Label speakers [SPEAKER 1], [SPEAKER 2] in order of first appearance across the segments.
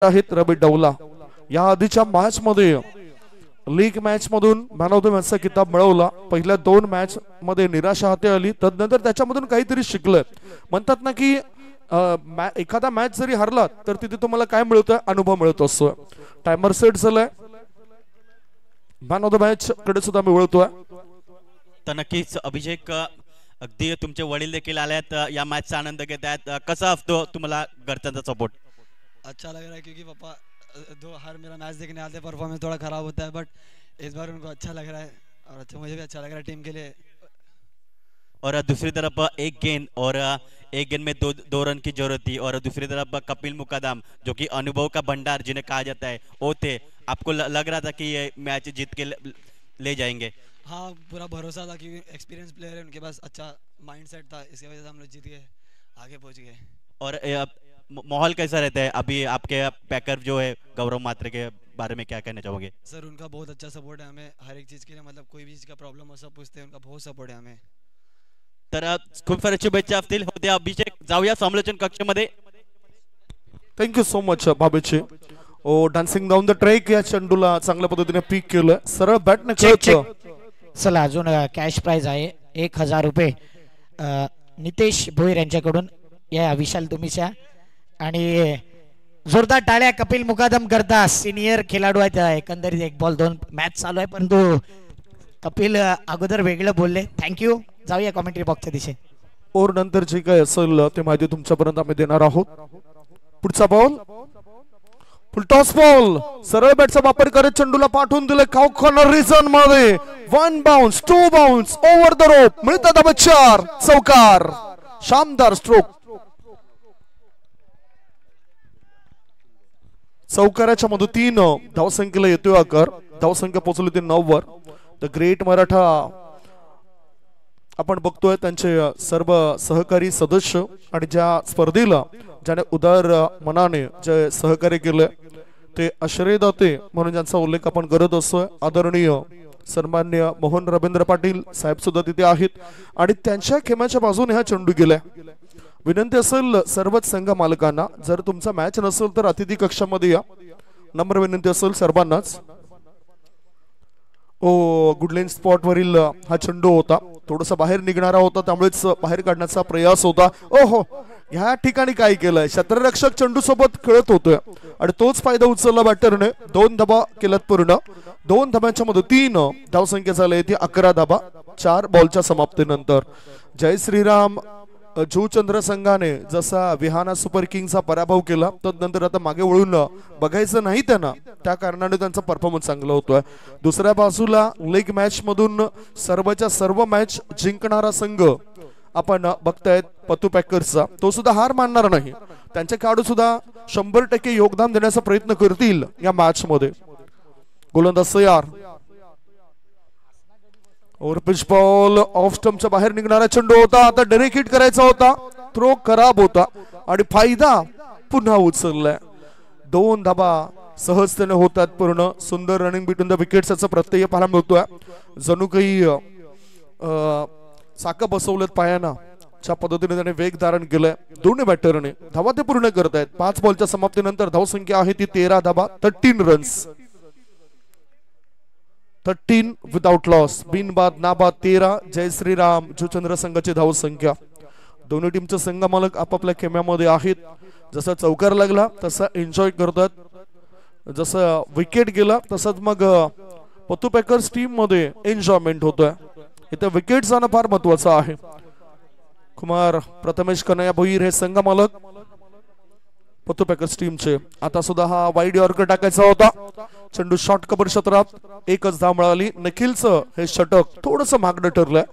[SPEAKER 1] आहेत रवी डवला. या आधीच्या मॅच मध्ये लीग मॅच मधून मॅन ऑफ द मॅचचा किताब मिळवला. पहिल्या 2 मॅच मध्ये निराशा हाती आली, तदनंतर त्याच्यामधून काहीतरी शिकलं. म्हणतात ना की एखादा मॅच जरी हरला तर तिथे तुम्हाला काय मिळतोय, अनुभव मिळतो असतो. टायमर सेट झालाय, मॅन ऑफ द मॅच कडे सुद्धा मी वळतोय.
[SPEAKER 2] तर नक्कीच अभिषेक, अगदी तुमचे वडील देखील आलेत, या मॅचचा आनंद घेत आहेत. कसा असतो तुम्हाला घरच्यांचा सपोर्ट?
[SPEAKER 3] अच्छा लग रहा है क्योंकि पापा हर मेरा मैच देखने आते हैं, परफॉर्मेंस थोड़ा खराब होता है बट इस बार उनको अच्छा लग रहा है और अच्छा मुझे भी अच्छा लग रहा है टीम के लिए.
[SPEAKER 2] और दूसरी तरफ एक गेंद में दो रन की जरूरत थी और दूसरी तरफ कपिल मुकादम जो कि अनुभव का भंडार जिन्हें कहा जाता है वो थे. आपको लग रहा था कि ये मैच जीत के ले जाएंगे?
[SPEAKER 3] हाँ, पूरा भरोसा था क्योंकि एक्सपीरियंस प्लेयर है, उनके पास अच्छा माइंडसेट था, इसकी वजह से हम लोग जीत गए, आगे पहुंच गए.
[SPEAKER 2] और माहौल कैसा रहता है अभी? आपके पैकर जो है गौरव मात्रे के बारे में क्या कहना चाहोगे?
[SPEAKER 3] सर उनका बहुत अच्छा सपोर्ट है हमें हर एक चीज़ के लिए, मतलब कोई भी चीज़ का प्रॉब्लम हो सब पूछते हैं, उनका बहुत सपोर्ट है हमें.
[SPEAKER 2] तर खूप सारे शुभेच्छा असतील. होते अभिषेक, जाऊया समालोचन कक्षामध्ये.
[SPEAKER 1] थँक्यू सो मच बाबेचे. Oh dancing down the track या चेंडूला चांगल्या पद्धतीने पीक केलं, सरळ बॅटने खेळतो.
[SPEAKER 4] चला अजून कॅश प्राइज आहे 1000 रुपये नितेश भोईर यांच्याकडून. या विशाल तुम्हीच्या आणि जोरदार टाळ्या कपिल मुकादम करता. सिनियर खेळाडू आहेत, एकंदरीत 1 बॉल 2 मॅच चालू आहे, परंतु कपिल अगोदर वेगळं बोलले. थँक्यू. जाऊया कॉमेंट्री बॉक्सच्या दिशे.
[SPEAKER 1] और नंतर जे काय असेल ते माहिती तुमच्यापर्यंत आम्ही देणार आहोत. पुढचा बॉल फुलटॉस बॉल, सरळ बॅटचा वापर करत चेंडूला पाठवून दिले काउ कॉर्नर रिजन मध्ये. 1 bounce 2 bounce over the rope, मिळतात धाबा 4. चौकार, शानदार स्ट्रोक. चौकाराच्या मदतीनं धावसंख्येला येतोय आकार. धावसंख्या पोहोचली ते 9 वर. द ग्रेट मराठा आपण बघतोय त्यांचे सर्व सहकारी सदस्य आणि ज्या स्पर्धेला ज्याने उदार मनाने जे सहकार्य केले ते आश्रयदाते म्हणून ज्यांचा उल्लेख आपण करत असतोय. आदरणीय सन्मान्य मोहन रवींद्र पाटील साहेब सुद्धा तिथे आहेत आणि त्यांच्या खेमाच्या बाजूने हा चेंडू गेलाय. विनंती असेल सर्वच संघ मालकांना, जर तुमचा मॅच नसेल तर अतिथी कक्षामध्ये या. नम्र विनंती असेल सर्वांनाच. ओ गुडलेन स्पॉट वरील हा चेंडू होता, थोडासा बाहेर निघणारा होता, त्यामुळेच बाहेर काढण्याचा प्रयास होता. ओहो, ह्या ठिकाणी काय केलंय, क्षेत्ररक्षक चेंडू सोबत खेळत होतोय आणि तोच फायदा उचलला बॅटरने. 2 धाबा केल्यात पूर्ण. 2 धाब्यांच्या मदतीनं धावसंख्या झाली ती 11 धाबा 4 बॉलच्या समाप्तीनंतर. जय श्रीराम जुचंद्र संघाने जसा विहाना सुपर किंगचा पराभव केला, तदनंतर आता मागे वळून बघायचं नाही त्यांना, त्या कारणाने त्यांचा परफॉर्मन्स चांगला होतोय. दुसऱ्या बाजूला लीग मॅच मधून सर्वच्या सर्व मॅच जिंकणारा संघ आपण बघतायत पतू पॅकर्सचा. तो सुद्धा हार मानणार नाही. त्यांचे खेळाडू सुद्धा 100% योगदान देण्याचा प्रयत्न करतील या मॅच मध्ये. गोलंदाज तयार. और पिच बॉल ऑफ स्टंपच्या बाहेर निघणारा चेंडू होता, आता डायरेक्ट हिट करायचा होता, थ्रो खराब होता आणि फायदा पुन्हा उचललाय. 2 धाबा सहजतेने होतात पूर्ण. सुंदर रनिंग बिटवीन द विकेट्स याचा प्रत्यय पाहायला मिळतोय. जणू काही चाक बसवलेत पायाना, ज्या पद्धतीने त्याने वेग धारण केलाय. दोन्ही बॅटरने धावा ते पूर्ण करतायत. 5 बॉलच्या समाप्तीनंतर धावसंख्या आहे ती 13 धाबा 13 रन्स. 13 विदाउट लॉस, बिनबाद नाबाद 13. जय श्रीराम जुचंद्र संघाची धावसंख्या. दोन्ही टीमचे संघ मालक आपापल्या खेम्यामध्ये आहेत. जसा चौकार लागला तसा एन्जॉय करतात, जसं विकेट गेला तसंच मग पतू पॅकर्स टीम मध्ये एन्जॉयमेंट होतोय. इथे विकेट जाणं फार महत्वाचं आहे. कुमार प्रथमेश कन्हैया भोईर हे संघ मालक पतू पॅकर्स टीमचे. आता सुद्धा हा वाईड यॉर्कर टाकायचा होता, चेंडू शॉर्ट कव्हर क्षेत्रात. 1च धाव मिळाली. निखिलचं हे षटक थोडस मागणं ठरलंय.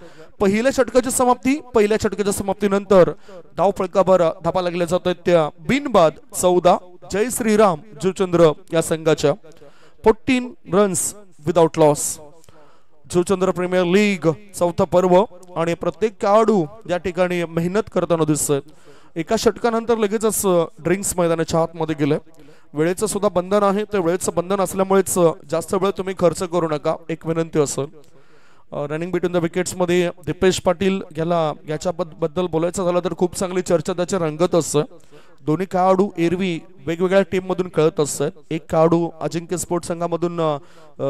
[SPEAKER 1] पहिल्या षटकाच्या समाप्तीनंतर धाव फळकाभर धापा लागल्या जात आहेत त्या बिनबाद 14. जय श्रीराम जुचंद्र या संघाच्या 14 runs without loss. Juchandra premier league 4थं पर्व आणि प्रत्येक खेळाडू या ठिकाणी मेहनत करताना दिसतोय. एका षटकानंतर लगेचच ड्रिंक्स मैदानाच्या आतमध्ये गेले. वेळेचं सुद्धा बंधन आहे, ते वेळेचं बंधन असल्यामुळेच जास्त वेळ तुम्ही खर्च करू नका, एक विनंती असेल. रनिंग बिटवीन द विकेट्स मध्ये दीपेश पाटील याच्याबद्दल बोलायचं झालं तर खूप चांगली चर्चा त्याच्या रंगत असते. दोन्ही खेळाडू एरवी वेगवेगळ्या टीम मधून खेळत असतात. एक खेळाडू अजिंक्य स्पोर्ट्स संघामधून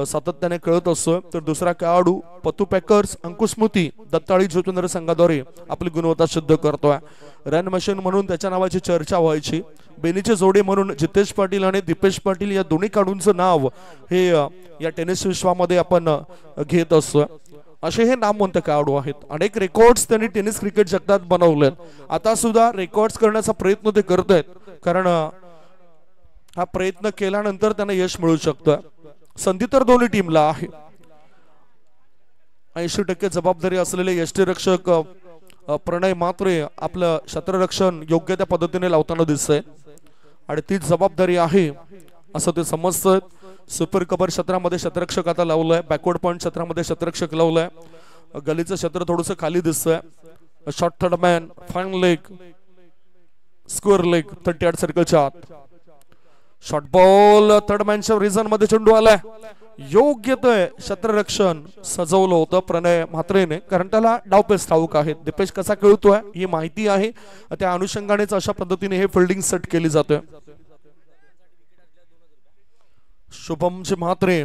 [SPEAKER 1] सातत्याने खेळत असतो, तर दुसरा खेळाडू पतू पॅकर्स अंकुस्मृती दत्ताळी ज्योतिंद्र संघाद्वारे आपली गुणवत्ता सिद्ध करतोय. रन मशीन म्हणून त्याच्या नावाची चर्चा व्हायची. बेनीचे जोडे म्हणून जितेश पाटील आणि दीपेश पाटील या दोन्ही खेळाडूंचं नाव हे या टेनिस विश्वामध्ये आपण घेत असतो. असे हे नामवंत खेळाडू आहेत. अनेक रेकॉर्ड्स त्यांनी टेनिस क्रिकेट जगतात बनवले. आता सुद्धा रेकॉर्ड्स करण्याचा प्रयत्न ते करत आहेत, कारण हा प्रयत्न केल्यानंतर त्यांना यश मिळू शकतं. संधी तर दोन्ही टीमला आहे. 80% जबाबदारी असलेले यष्टीरक्षक प्रणय मात्रे आपलं क्षेत्ररक्षण योग्य त्या पद्धतीने लावताना दिसतंय आणि तीच जबाबदारी आहे असं ते समजतं. सुपर कव्हर क्षेत्रामध्ये क्षेत्ररक्षक आता लावलंय, बॅकवर्ड पॉइंट क्षेत्रामध्ये क्षेत्ररक्षक लावलंय. गलीचं क्षेत्र थोडंसं खाली दिसतंय. Short third man, fine leg, square leg 38 सर्कलच्या आत. शॉर्ट बॉल थर्ड मॅनच्या रिझन मध्ये चेंडू आलाय. योग्य ते क्षेत्ररक्षण सजवलं होतं प्रणय म्हात्रेने, कारण त्याला डावपेच ठाऊक आहेत. दीपेश कसा खेळतोय ही माहिती आहे. त्या अनुषंगानेच अशा पद्धतीने हे फिल्डिंग सेट केली जाते. शुभमजी म्हात्रे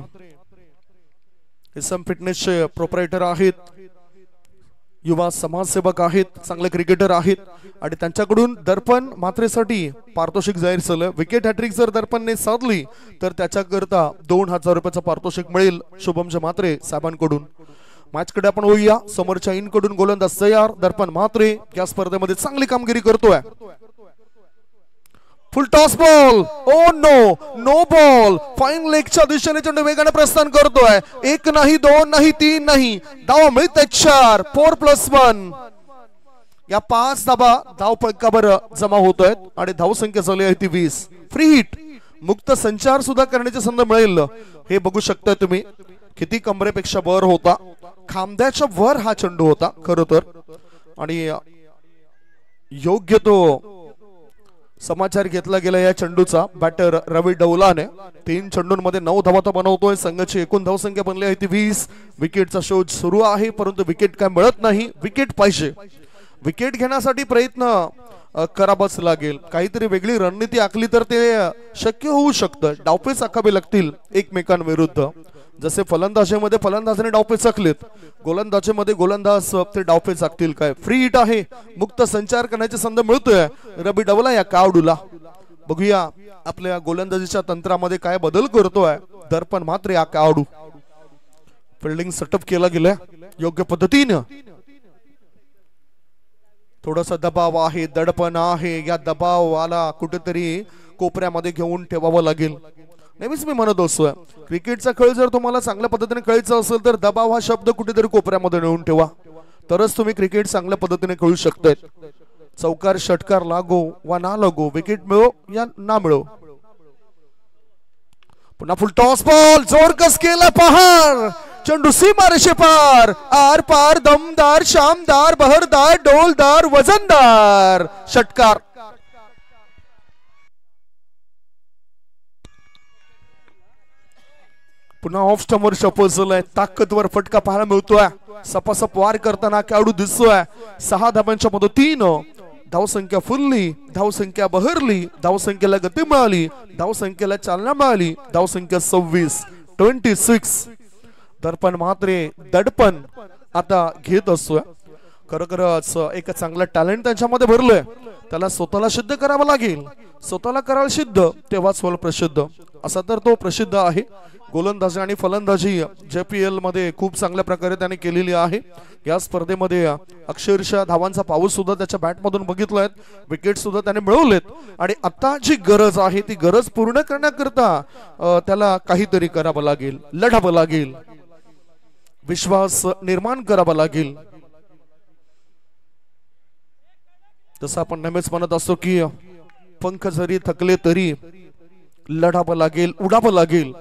[SPEAKER 1] इसम फिटनेसचे प्रोप्रायटर आहेत, युवा समाजसेवक आहेत, चांगले क्रिकेटर आहेत आणि त्यांच्याकडून दर्पण मात्रेसाठी पारितोषिक जाहीर झालं. विकेट हॅट्रिक जर दर्पणने साधली तर त्याच्याकरता 2000 रुपयाचं पारितोषिक मिळेल शुभमजी म्हात्रे साहेबांकडून. मॅच कडे आपण होऊया. समोरच्या इन कडून गोलंदाज तयार. दर्पण म्हात्रे या स्पर्धेमध्ये चांगली कामगिरी करतोय. Full toss ball, oh no, no ball. Fine लेगच्या दिशेने चेंडू वेगाने प्रस्थान करतोय. 1 नाही, 2 नाही, 3 नाही, धावा मिळते 4. 4+1 या 5 धावा धाव फलकावर जमा होत आहेत आणि धावसंख्या झाली आहे ती 20. फ्री हिट, मुक्त संचार सुद्धा करण्याची संधी मिळेल. हे बघू शकता तुम्ही किती कमरेपेक्षा वर होता, खांद्याच्या वर हा चेंडू होता खरं तर. आणि योग्य तो समाचार घेतला गेला या चेंडूचा बॅटर रवी डौलाने. 3 चेंडूंमध्ये 9 धावा तो बनवतोय. संघाची एकूण धावसंख्या बनली आहे ती 20. विकेटचा शोध सुरू आहे, परंतु विकेट काय मिळत नाही. विकेट पाहिजे. विकेट घेण्यासाठी प्रयत्न करावाच लागेल. काहीतरी वेगळी रणनीती आखली तर ते शक्य होऊ शकतं. डावपेच आखावे लागतील एकमेकांविरुद्ध. जसे फलंदाजीमध्ये फलंदाजाने डावपेच आखलेत, गोलंदाजीमध्ये गोलंदाज ते डावपेच आखतील काय. फ्री हिट आहे, मुक्त संचार करण्याची संधी मिळतोय रवी डवला या खेळाडूला. बघूया आपल्या गोलंदाजीच्या तंत्रामध्ये काय बदल करतोय दर्पण म्हात्रे या खेळाडू. फिल्डिंग सेटअप केला गेलाय योग्य पद्धतीनं. थोडासा दबाव आहे, दडपण आहे. या दबावाला कुठेतरी कोपऱ्यामध्ये घेऊन ठेवावं लागेल. नेहमीच मी म्हणत असतोय, क्रिकेटचा खेळ जर तुम्हाला चांगल्या पद्धतीने खेळायचा असेल तर दबाव हा शब्द कुठेतरी कोपऱ्यामध्ये नेऊन ठेवा, तरच तुम्ही क्रिकेट चांगल्या पद्धतीने खेळू शकताय. चौकार षटकार लागो वा ना लागो, विकेट मिळो या ना मिळो. पुन्हा फुल टॉस बॉल, जोर कस केला पहार. चेंडू सीमारेषे पार, आर पार, दमदार, शामदार, बहरदार, डोलदार, वजनदार. षटकार. पुन्हा ऑफ स्टंपवर शफल झालाय. ताकदवर फटका पाहायला मिळतोय. सपासप वार करताना खेळाडू दिसतोय. 6 धावांच्या मध्ये 3. धावसंख्या फुलली, धावसंख्या बहरली, धावसंख्येला गती मिळाली, धावसंख्येला चालना मिळाली. धावसंख्या 26. दर्पण म्हात्रे दडपण आता घेत असतोय. खरोखरच एक चांगला टॅलेंट त्यांच्यामध्ये भरलोय. त्याला स्वतःला सिद्ध करावं लागेल. स्वतःला करायला सिद्ध तेव्हाच होईल प्रसिद्ध. असा तर तो प्रसिद्ध आहे. गोलंदाजी आणि फलंदाजी JPL मध्ये खूप चांगल्या प्रकारे त्याने केलेली आहे. या स्पर्धेमध्ये अक्षरशः धावांचा पाऊस सुद्धा त्याच्या बॅटमधून बघितलाय. विकेट सुद्धा त्याने मिळवलेत आणि आता जी गरज आहे ती गरज पूर्ण करण्याकरता त्याला काहीतरी करावं लागेल, लढावं लागेल, विश्वास निर्माण करावा लागेल. तसं आपण नेहमीच म्हणत असतो की पंख जरी थकले तरी लढावं लागेल, उडावं लागेल.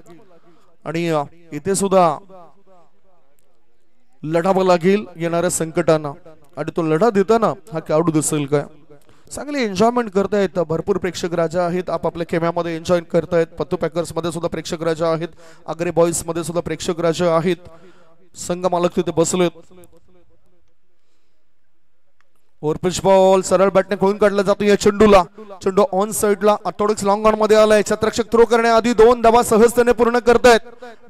[SPEAKER 1] आणि इथे सुद्धा लढावं लागेल येणाऱ्या संकटांना. आणि तो लढा देताना हा खेळाडू दिसेल काय. चांगली एन्जॉयमेंट करतायत. भरपूर प्रेक्षक राजा आहेत आपापल्या खेम्यामध्ये एन्जॉय करतायत. पत्तू पॅकर्स मध्ये सुद्धा प्रेक्षक राजा आहेत. आग्रे बॉईज मध्ये सुद्धा प्रेक्षक राजा आहेत. संघ मालक तिथे बसलेत. ओव्हरपिच बॉल सरळ बॅटने खोलून काढला जातो या चेंडूला. चेंडू ऑन साइडला ऑर्थोडॉक्स लॉंग ऑन मध्ये आलाय. क्षेत्ररक्षक थ्रो करण्याआधी 2 धावा सहजतेने पूर्ण करतायत.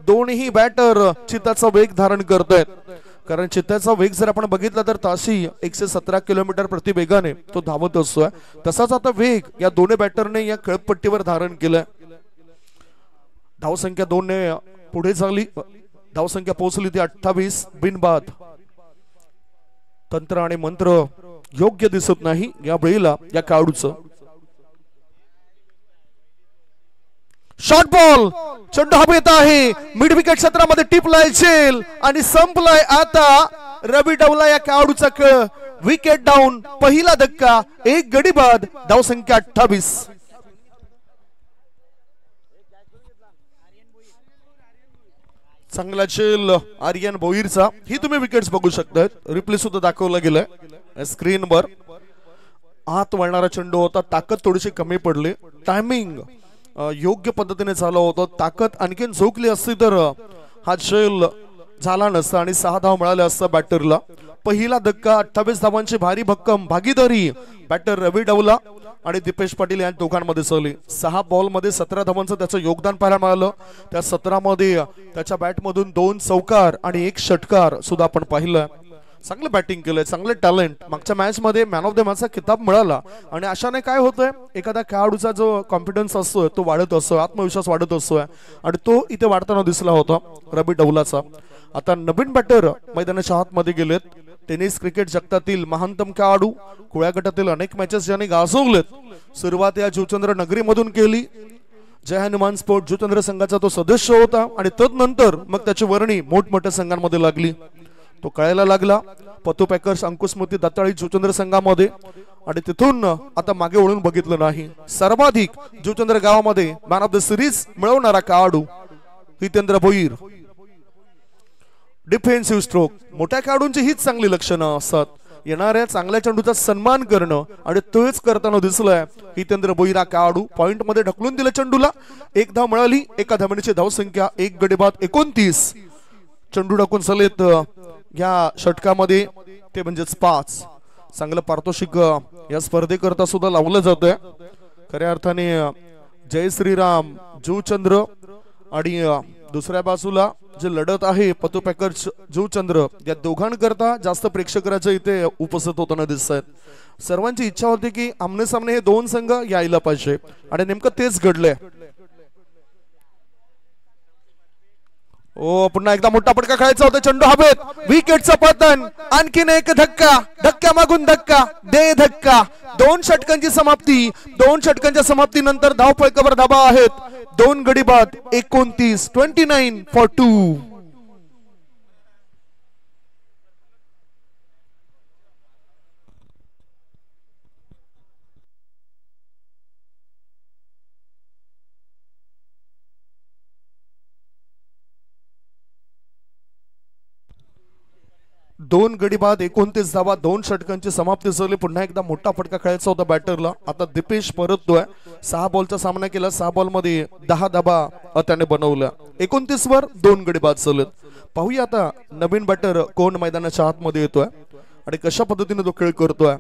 [SPEAKER 1] दोन्ही बॅटर चित्ताचा वेग धारण करतायत. कारण चित्ताचा वेग जर आपण बघितला तर ताशी 117 किलोमीटर प्रति वेगाने तो धावत असतोय. तसाच आता वेग या दोन्ही बॅटरने या खेळपट्टीवर धारण केलाय. धावसंख्या 2 ने पुढे झाली. धावसंख्या पोहोचली ती 28 बिनबाद. तंत्र आणि मंत्र योग्य दिसत नाही या वेळेला या खेळाडूचं. शॉर्ट बॉल चेंडू हवेत आहे. मिड विकेट क्षेत्रामध्ये टिपलाय झेल आणि संपलाय आता रवी डवला या खेळाडूचा खेळ. Wicket down. पहिला धक्का. 1 गडी बाद. धावसंख्या 28. चांगला झेल आर्यन भोईरचा. ही तुम्ही विकेट्स बघू शकता. रिप्ले सुद्धा दाखवला गेलाय स्क्रीनवर. आत वळणारा चेंडू होता. ताकद थोडीशी कमी पडली. टायमिंग योग्य पद्धतीने झालं होतं. ताकद आणखीन झोकली असती तर हा झेल झाला नसता आणि 6 धाव मिळाले असता बॅटरला. पहिला धक्का. 28 धावांची भारी भक्कम भागीदारी बॅटर रवी डवला आणि दीपेश पाटील या दोघांमध्ये झाली. 6 बॉल मध्ये 17 धावांचं त्याचं योगदान पाहायला मिळालं. त्या 17 मध्ये त्याच्या बॅटमधून 2 चौकार आणि 1 षटकार सुद्धा आपण पाहिलं. चांगलं बॅटिंग केलंय. चांगलं टॅलेंट. मागच्या मॅच मध्ये मॅन ऑफ द मॅचचा किताब मिळाला आणि अशाने काय होतंय एखाद्या खेळाडूचा जो कॉन्फिडन्स असतोय तो वाढत असतोय. आत्मविश्वास वाढत असतोय आणि तो इथे वाढताना दिसला होता रवी डवलाचा. आता नवीन बॅटर मैदानाच्या आतमध्ये गेलेत. टेनिस क्रिकेट जगतातील महानतम खेळाडू. खुळ्या गटातील अनेक मॅचेस ज्यांनी गाजवलेत. सुरुवात या जुचंद्र नगरी मधून केली. जय हनुमान स्पोर्ट जुचंद्र संघाचा तो सदस्य होता आणि तदनंतर मग त्याची वर्णी मोठमोठ्या संघांमध्ये लागली. तो कळायला लागला. पतू पॅकर्स अंकुश स्मृती दत्ताळी जुचंद्र संघामध्ये आणि तिथून आता मागे वळून बघितलं नाही. सर्वाधिक जुचंद्र गावामध्ये मॅन ऑफ द सिरीज मिळवणारा खेळाडू हितेंद्र भोईर. Defensive stroke. मोठ्या खेळाडूंची हीच चांगली लक्षणं असतात. येणाऱ्या चांगल्या चेंडूचा सन्मान करणं आणि तोच करताना दिसलाय हितेंद्र भोईर हा खेळाडू. पॉइंट मध्ये ढकलून दिलं चेंडूला. 1 धाव मिळाली. एका धावणीची धावसंख्या 1 गडी बाद 29. चेंडू टाकून सलेत या षटकामध्ये ते म्हणजेच 5. चांगलं पारितोषिक या स्पर्धेकरता सुद्धा लावलं जातंय. खऱ्या अर्थाने जय श्रीराम जुचंद्र आणि दुसऱ्या बाजूला जे लढत आहे पतू पॅकर्स जुचंद्र या दोघांकरता जास्त प्रेक्षकांच्या इथे उपस्थित होताना दिसत आहेत. सर्वांची इच्छा होती की आमने सामने हे 2 संघ यायला पाहिजे आणि नेमकं तेच घडलंय. ओ पुन्हा एकदा मोठा फटका खेळायचा होता. चेंडू हवेत. विकेटचं पतन. आणखीन एक धक्का. धक्क्या मागून धक्का. दे धक्का. 2 षटकांची समाप्ती. 2 षटकांच्या समाप्तीनंतर धावफलकावर धावा आहेत 2 गडी बाद 29. 29 for 2. दोन गडी बाद 29 धावा. 2 षटकांची समाप्ती झाली. पुन्हा एकदा मोठा फटका खेळायचा होता बॅटरला. आता दीपेश परततोय. 6 बॉलचा सामना केला. 6 बॉल मध्ये 10 धावा त्याने बनवल्या. 29 वर 2 गडी बाद झालेत. पाहूया आता नवीन बॅटर कोण मैदानाच्या आतमध्ये येतोय आणि कशा पद्धतीने तो खेळ करतोय.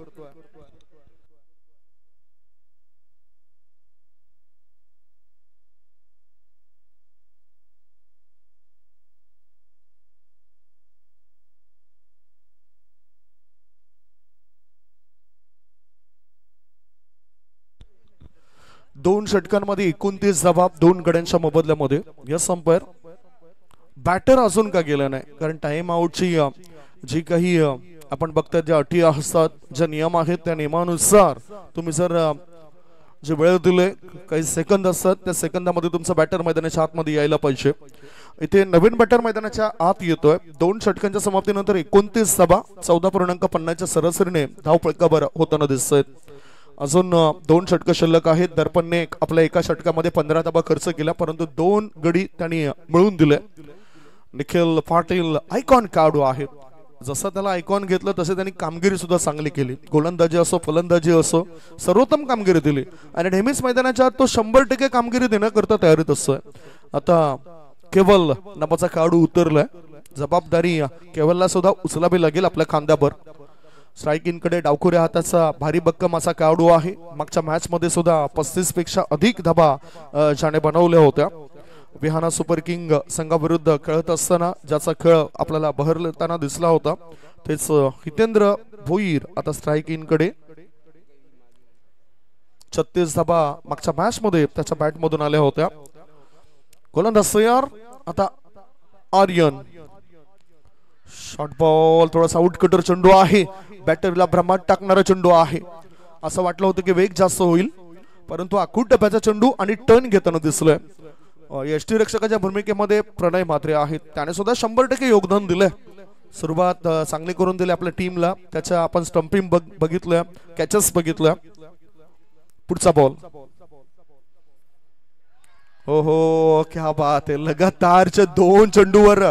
[SPEAKER 1] दोन षटकांमध्ये 29 धावा 2 गड्यांच्या मोबदल्यामध्ये. Yes umpire. बॅटर अजून का गेला नाही कारण टाइम आउटची जी काही आपण बघतात ज्या अटी असतात ज्या नियम आहेत त्या नियमानुसार तुम्ही जर जे वेळ दिले काही सेकंद असतात त्या सेकंदामध्ये तुमचा बॅटर मैदानाच्या आतमध्ये यायला पाहिजे. इथे नवीन बॅटर मैदानाच्या आत येतोय. 2 षटकांच्या समाप्तीनंतर 29 धावा 14.50च्या सरासरीने धावफलकावर होताना दिसत आहेत. अजून 2 षटक शिल्लक आहेत. दर्पणने आपल्या एका षटकामध्ये 15 धावा खर्च केला परंतु 2 गडी त्यांनी मिळवून दिले. निखिल पाटील आयकॉन खेळाडू आहे. जसं त्याला आयकॉन घेतलं तसे त्यांनी कामगिरी सुद्धा चांगली केली. गोलंदाजी असो फलंदाजी असो सर्वोत्तम कामगिरी दिली आणि नेहमीच मैदानाच्या तो 100% कामगिरी देण्याकरता तयारीत असतोय. आता केवल नावाचा खेळाडू उतरलाय जबाबदारी केवलला सुद्धा उचलावी लागेल आपल्या खांद्यावर. स्ट्रायकिंगकडे डावखुऱ्या हाताचा भारी भक्कम असा खेळाडू आहे. मागच्या मॅच मध्ये सुद्धा 35 पेक्षा अधिक धाबा ज्याने बनवल्या होत्या. विहाना सुपर किंग संघाविरुद्ध खेळत असताना ज्याचा खेळ आपल्याला बहरताना दिसला होता तेच हितेंद्र भोईर आता स्ट्रायकिंगकडे. 36 धाबा मागच्या मॅच मध्ये त्याच्या बॅट मधून आल्या होत्या. गोलंदाज तयार. आता आर्यन शॉर्ट बॉल थोडासा आउटकटर चेंडू आहे. बॅटरला भ्रमात टाकणारा चेंडू आहे. असं वाटलं होतं की वेग जास्त होईल परंतु आखूड डब्याचा चेंडू आणि टर्न घेताना दिसलोय. यष्टीरक्षकाच्या भूमिकेमध्ये प्रणय म्हात्रे आहेत. त्याने सुद्धा 100% योगदान दिलंय. सुरुवात चांगली करून दिली आपल्या टीमला. त्याच्या आपण स्टंपिंग बघितलं, कॅचेस बघितलं. पुढचा बॉल. हो हो क्या बात आहे. लगातारच्या 2 चेंडूवर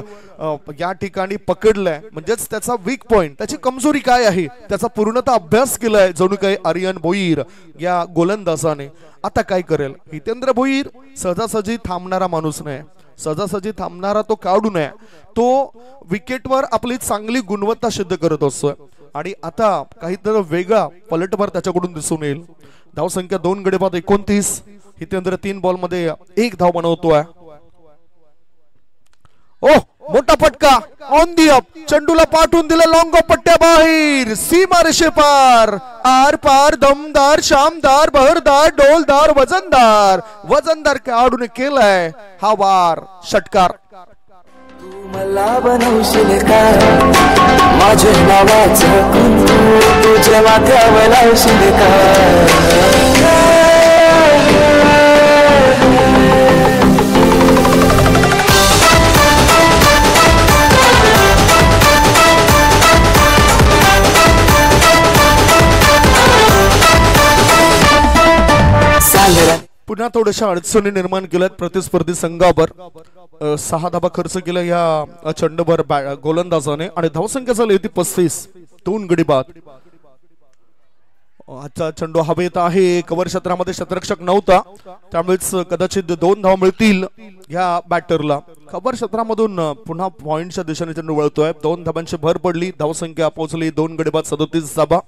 [SPEAKER 1] या ठिकाणी पकडलाय. म्हणजेच त्याचा वीक पॉइंट, त्याची कमजोरी काय आहे त्याचा पूर्णतः अभ्यास केलाय जणू काही आर्यन भोईर या गोलंदाजाने. आता काय करेल हितेंद्र भोईर? सहजासहजी थांबणारा माणूस नाही, सहजासहजी थांबणारा तो खेळाडू नाही. तो विकेटवर आपली चांगली गुणवत्ता सिद्ध करत असतोय आणि आता काहीतरी वेगळा पलटवार त्याच्याकडून दिसून येईल. धावसंख्या 2 गडी बाद 29. हितेंद्र 3 बॉल मध्ये 1 धाव बनवतोय. ओ मोठा फटका ऑन दी अप. चेंडूला पाठवून दिलं लॉंग ऑफ पट्ट्या बाहेर. सीमा रेषे पार. आर पार दमदार शामदार बहरदार डोलदार वजनदार वजनदार खेळाडूने केलाय हा वार षटकार.
[SPEAKER 5] मला बनवशील का माझ्या नावाचं कुंकू तुझ्या माथ्यावर लावशील का.
[SPEAKER 1] पुन्हा थोड्याशा अडचणी निर्माण केल्यात प्रतिस्पर्धी संघावर. 6 धाबा खर्च केला या चेंडूवर गोलंदाजाने आणि धावसंख्या झाली होती 35. 2 गडी बाद. आजचा चेंडू हवेत आहे. कव्हर क्षेत्रामध्ये क्षेत्ररक्षक नव्हता त्यामुळेच कदाचित 2 धाव मिळतील या बॅटरला. कव्हर क्षेत्रामधून पुन्हा पॉइंटच्या दिशेने चेंडू वळतोय. 2 धाबांची भर पडली. धावसंख्या पोहोचली 2 गडी बाद 37 धाबा.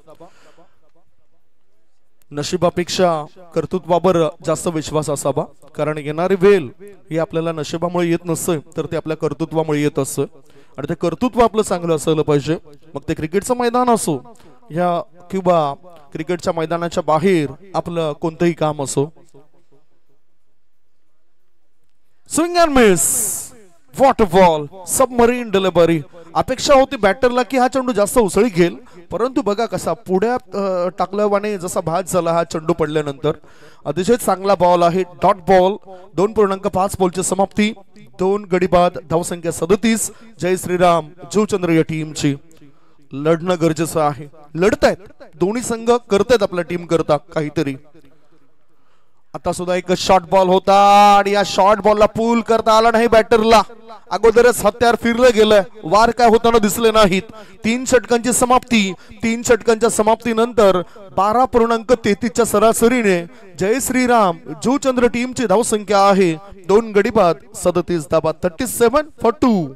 [SPEAKER 1] नशिबापेक्षा कर्तृत्वावर जास्त विश्वास असावा कारण येणारी वेळ ही आपल्याला नशिबामुळे येत नसतं तर ते आपल्या कर्तृत्वामुळे येत असतं आणि ते कर्तृत्व आपलं चांगलं असलं पाहिजे. मग ते क्रिकेटचं मैदान असो या किंवा क्रिकेटच्या मैदानाच्या बाहेर आपलं कोणतंही काम असो. Swing and miss. Water ball submarine delivery. अपेक्षा होती बॅटरला की हा चेंडू जास्त उसळी घेईल परंतु बघा कसा पुढ्यात टाकल्यावाने जसा भात झाला हा चेंडू पडल्यानंतर. अतिशय चांगला बॉल आहे. Dot ball. 2.5 बॉलची समाप्ती. 2 गडी बाद. धावसंख्या 37. जय श्रीराम जुचंद्र या टीमची. लढणं गरजेचं आहे. लढतायत दोन्ही संघ करतायत आपल्या टीम करता काहीतरी. आता सुद्धा एक शॉर्ट बॉल होता आणि या शॉर्ट बॉलला पूल करता आला नाही बॅटरला. अगोदरच हत्यार फिरलं गेलं. वार काय होताना दिसले नाहीत. 3 षटकांची समाप्ती. 3 षटकांच्या समाप्तीनंतर 12.33च्या सरासरीने जय श्रीराम जुचंद्र टीमची धावसंख्या आहे 2 गडी बाद 37 धाबा. 37 for 2.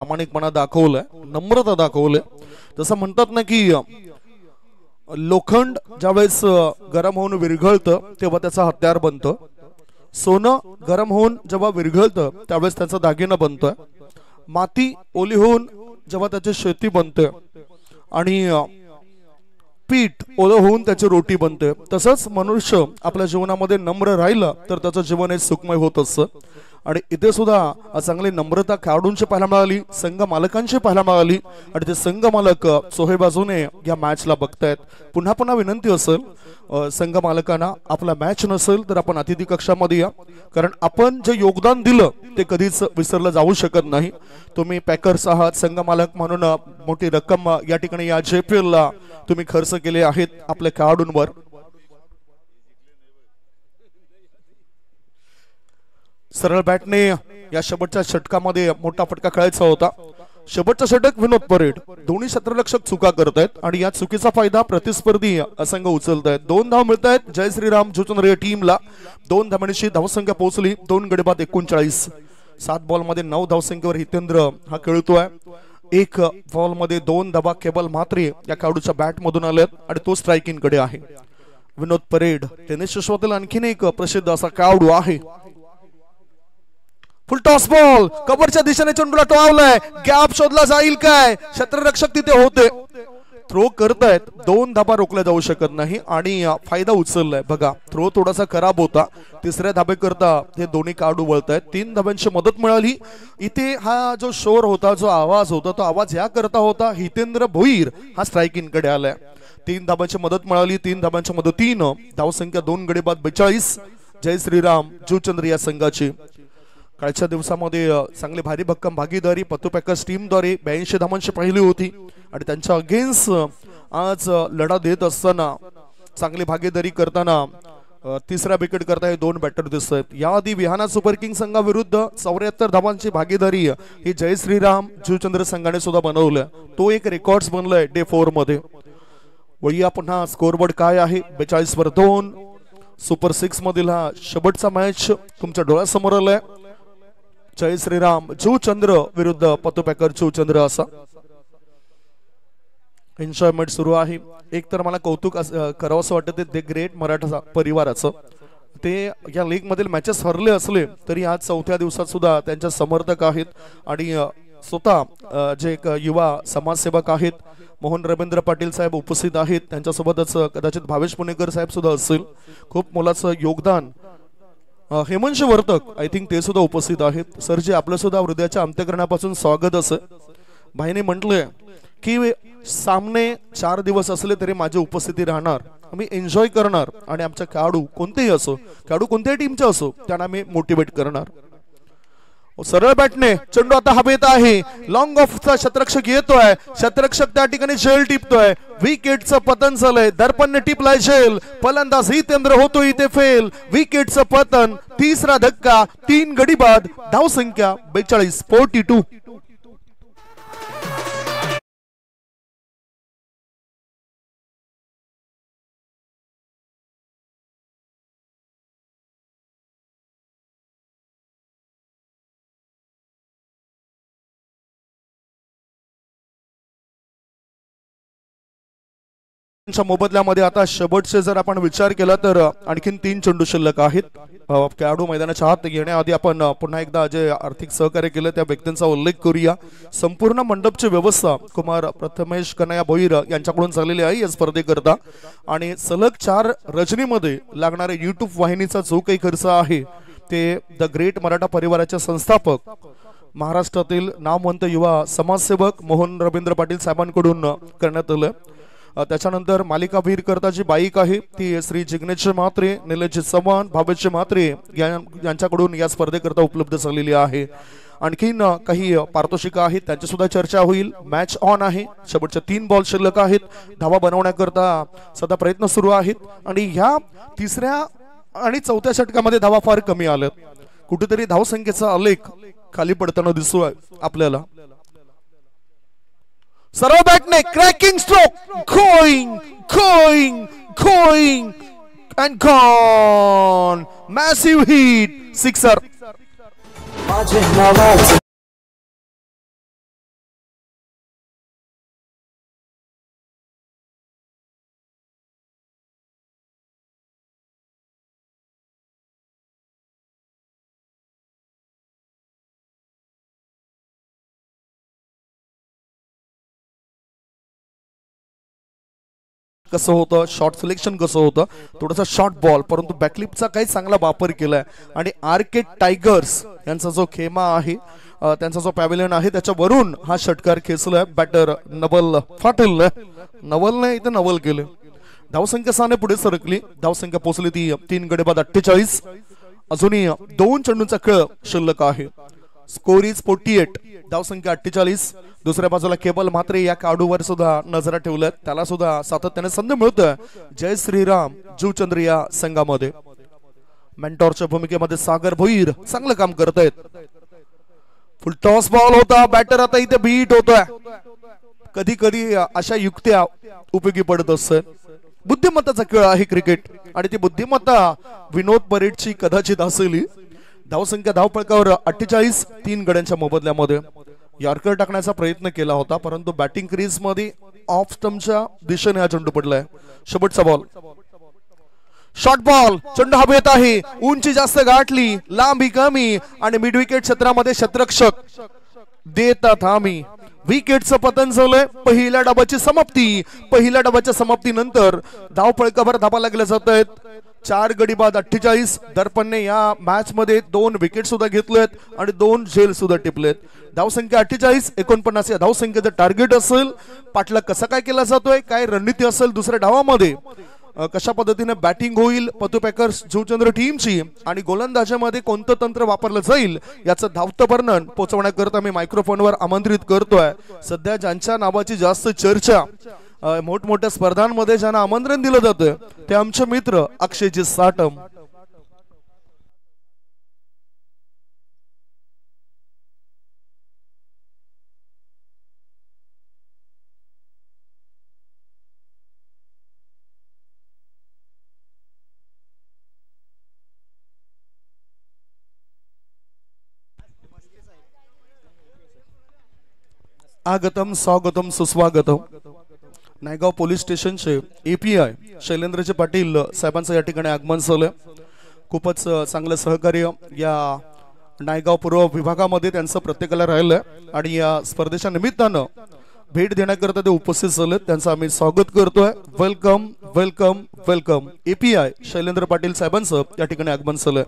[SPEAKER 1] प्रामाणिकपणा दाखवलाय, नम्रता दाखवले. जसं म्हणतात ना की लोखंड ज्यावेळेस गरम होऊन विरघळतं तेव्हा त्याचं हत्यार बनतं. सोनं गरम होऊन जेव्हा विरघळतं त्यावेळेस त्याचं दागिनं बनतोय. माती ओली होऊन जेव्हा त्याची शेती बनते आणि पीठ ओलं होऊन त्याची रोटी बनते. तसंच मनुष्य आपल्या जीवनामध्ये नम्र राहिलं तर त्याचं जीवन हे सुखमय होत असतं. आणि इथे सुद्धा चांगली नम्रता खेळाडूंची पाहायला मिळाली, संघ मालकांची पाहायला मिळाली आणि ते संघ मालक सोहेब अजूने या मॅचला बघतायत. पुन्हा पुन्हा विनंती असेल संघ मालकांना, आपला मॅच नसेल तर आपण अतिथी कक्षामध्ये या, कारण आपण जे योगदान दिलं ते कधीच विसरलं जाऊ शकत नाही. तुम्ही पॅकर्स आहात, संघ मालक म्हणून मोठी रक्कम या ठिकाणी या JPL ला तुम्ही खर्च केले आहेत आपल्या खेळाडूंवर. सरळ बॅटने या शेवटच्या षटकामध्ये मोठा फटका खेळायचा होता. शेवटचा षटक विनोद परेड, दोन्ही क्षेत्ररक्षक चुका करत आहेत आणि या चुकीचा फायदा प्रतिस्पर्धी संघ उचलत आहेत. 2 धाव मिळत आहेत जय श्रीराम जुचंद्र या टीमला. 2 धावांची धावसंख्या पोहोचली 2 गडी बाद 39. 7 बॉलमध्ये 9 धावसंख्येवर हितेंद्र हा खेळतोय. 1 बॉलमध्ये 2 धावा केवळ मात्र या खेळाडूच्या बॅट मधून आल्यात आणि तो स्ट्रायकिंग कडे आहे. विनोद परेड टेनिस विश्वातील आणखीन एक प्रसिद्ध असा खेळाडू आहे. फुल टॉस बॉल कव्हरच्या दिशेने चेंडूला टोळावलाय, गॅप शोधला जाईल काय, क्षेत्ररक्षक तिथे होते, थ्रो करतायत. 2 धाबा रोखल्या जाऊ शकत नाही आणि फायदा उचललाय. बघा थ्रो थोडासा खराब होता, 3ऱ्या धाबे करता हे दोन्ही खेळाडू वळतायत. 3 धाब्यांची मदत मिळाली. इथे हा जो शोर होता, जो आवाज होता, तो आवाज या करता होता हितेंद्र भोईर हा स्ट्रायकिंग कडे आलाय. 3 धाब्यांची मदत मिळाली. 3 धाब्यांच्या मदतीनं धावसंख्या 2 गडी बाद 42 जय श्रीराम जुचंद्र या संघाची. कालच्या दिवसामध्ये चांगली भारी भक्कम भागीदारी पत्तू पॅकर्स टीमद्वारे 82 धावांची पाहिली होती आणि त्यांच्या अगेन्स्ट आज लढा देत असताना चांगली भागीदारी करताना 3रा विकेट करता हे 2 बॅटर दिसत आहेत. याआधी विहाना सुपर किंग संघाविरुद्ध 74 धावांची भागीदारी ही जय श्रीराम जुचंद्र संघाने सुद्धा बनवलं. तो एक रेकॉर्ड बनलाय डे 4 मध्ये. वळूया पुन्हा स्कोरबोर्ड काय आहे. 42-2 सुपर 6 मधील हा शेवटचा मॅच तुमच्या डोळ्यासमोर आलाय. जय श्रीराम जुचंद्र विरुद्ध पत्तू पॅकर जुचंद्र असा एन्जॉयमेंट सुरू आहे. एक तर मला कौतुक करावं असं वाटतं ते ग्रेट मराठा परिवाराचं. ते या लीग मधील मॅचेस हरले असले तरी आज 4थ्या दिवसात सुद्धा त्यांच्या समर्थक आहेत आणि स्वतः जे एक युवा समाजसेवक आहेत मोहन रवींद्र पाटील साहेब उपस्थित आहेत. त्यांच्यासोबतच कदाचित भावेश पुणेकर साहेब सुद्धा असतील. खूप मोलाचं योगदान. हेमंत वर्तक आय थिंक ते सुद्धा उपस्थित आहेत. सरजी आपलं सुद्धा हृदयाच्या अंत्यकरणापासून स्वागत असे. भाईने म्हटलंय की सामने 4 दिवस असले तरी माझी उपस्थिती राहणार, आम्ही एन्जॉय करणार आणि आमच्या खेळाडू कोणतेही असो, खेळाडू कोणत्याही टीमचे असो, त्यांना मी मोटिवेट करणार. सरळ बॅटने चेंडू आता हवेत आहे. लॉंग ऑफचा क्षेत्ररक्षक येतोय, क्षेत्ररक्षक त्या ठिकाणी झेल टिपतोय. विकेटचं पतन झालंय, दर्पणने टिपलाय झेल. फलंदाज हितेंद्र होतो इथे फेल. विकेटचं पतन, 3रा धक्का, 3 गडी बाद, धावसंख्या 42-42. मोबदल्यामध्ये आता शेवटचे जर आपण विचार केला तर आणखीन 3 चेंडू शिल्लक आहेत. खेळाडू मैदानाच्या आत येण्याआधी आपण पुन्हा एकदा जे आर्थिक सहकार्य केलं त्या व्यक्तींचा उल्लेख करूया. संपूर्ण मंडपची व्यवस्था कुमार प्रथमेश कन्हैया भोईर यांच्याकडून झालेली आहे या स्पर्धेकरता आणि सलग 4 रजनीमध्ये लागणारे YouTube वाहिनीचा जो काही खर्च आहे ते द ग्रेट मराठा परिवाराचे संस्थापक महाराष्ट्रातील नामवंत युवा समाजसेवक मोहन रवींद्र पाटील साहेबांकडून करण्यात आलं. त्याच्यानंतर मालिकावीर करता जी बाईक आहे ती श्री जिग्नेश म्हात्रे, निलेश चव्हाण, भावेश म्हात्रे यांच्याकडून या स्पर्धेकरता उपलब्ध झालेली आहे. आणखीन काही पारितोषिकं आहेत त्यांची सुद्धा चर्चा होईल. मॅच ऑन आहे, शेवटचे 3 बॉल शिल्लक आहेत. धावा बनवण्याकरता सध्या प्रयत्न सुरू आहेत आणि ह्या 3ऱ्या आणि 4थ्या षटकामध्ये धावा फार कमी आल्यात. कुठेतरी धावसंख्येचा आलेख खाली पडताना दिसतोय आपल्याला. सरळ बॅटने cracking stroke, going and gone, massive hit, sixer.
[SPEAKER 5] माझे नावाचे
[SPEAKER 1] कसं होतं, शॉट सिलेक्शन कसं होतं, थोडासा शॉर्ट बॉल, परंतु बॅकलिपचा काही चांगला वापर केलाय. आणि आरके टायगर्स यांचा जो खेमा आहे, त्यांचा जो पॅव्हिलियन आहे त्याच्यावरून हा षटकार खेचलाय बॅटर नवल पाटील. नवल नाही इथे नवल केले. धावसंख्या 6 ने पुढे सरकली. धावसंख्या पोहोचली ती 3 गडी बाद 48. अजूनही 2 चेंडूंचा खेळ शिल्लक आहे. Score is 48. धावसंख्या 48. दुसऱ्या बाजूला केबल मात्र या काडूवर सुद्धा नजरा ठेवल्यात. त्याला सुद्धा सातत्याने संधी मिळतोय जय श्रीराम जुचंद्र या संघामध्ये. मेंटॉरच्या भूमिकेमध्ये सागर भोईर चांगलं काम करतायत. फुल टॉस बॉल होता. बॅटर आता इथे बीट होतोय. कधी कधी अशा युक्त्या उपयोगी पडत असतात. बुद्धिमत्ताचा खेळ आहे क्रिकेट आणि ती बुद्धिमत्ता विनोद परेडची कदाचित असेल. धावसंख्या धावफलकावर 48. 3 गड्यांच्या मोबदल्यामध्ये यॉर्कर टाकण्याचा प्रयत्न केला होता, परंतु बॅटिंग क्रीज मध्ये ऑफ स्टंपच्या दिशेने हा चेंडू पडलाय. शेवटचा बॉल, शॉर्ट बॉल. चेंडू हवेत आहे. उंची जास्त गाठली, लांबी कमी आणि मिड विकेट क्षेत्रामध्ये क्षेत्ररक्षक देतात आम्ही. विकेटचं पतन झालंय. पहिल्या डावाची समाप्ती. पहिल्या डावाच्या समाप्तीनंतर धावफलकावर धाबा लागल्या जात आहेत. 4 गडी बाद 48. दर्पणने या मॅच मध्ये 2 विकेट सुद्धा घेतलेत आणि 2 झेल सुद्धा टिपलेत. धावसंख्या 48. 49 या धावसंख्येचं टार्गेट असेल. पाठलाग कसा काय केला जातोय, काय रणनीती असेल दुसऱ्या डावामध्ये, कशा पद्धतीने बॅटिंग होईल पतू पॅकर्स जुचंद्र टीमची आणि गोलंदाजामध्ये कोणतं तंत्र वापरलं जाईल याचं धावतं वर्णन पोहोचवण्याकरता मी मायक्रोफोनवर आमंत्रित करतोय. सध्या ज्यांच्या नावाची जास्त चर्चा मोठमोठ्या स्पर्धांमध्ये ज्यांना आमंत्रण दिलं जातं ते आमचे मित्र अक्षयजी साटम. आगतम स्वागतम सुस्वागतम. नायगाव पोलीस स्टेशनचे API शैलेंद्रजी पाटील साहेबांचं या ठिकाणी आगमन झालं. खूपच चांगलं सहकार्य या नायगाव पूर्व विभागामध्ये त्यांचं प्रत्येकाला राहिलंय आणि या स्पर्धेच्या निमित्तानं भेट देण्याकरता ते उपस्थित झालेत. त्यांचं आम्ही स्वागत करतोय. Welcome welcome welcome. API Shailendra Patil साहेबांचं या ठिकाणी आगमन झालंय.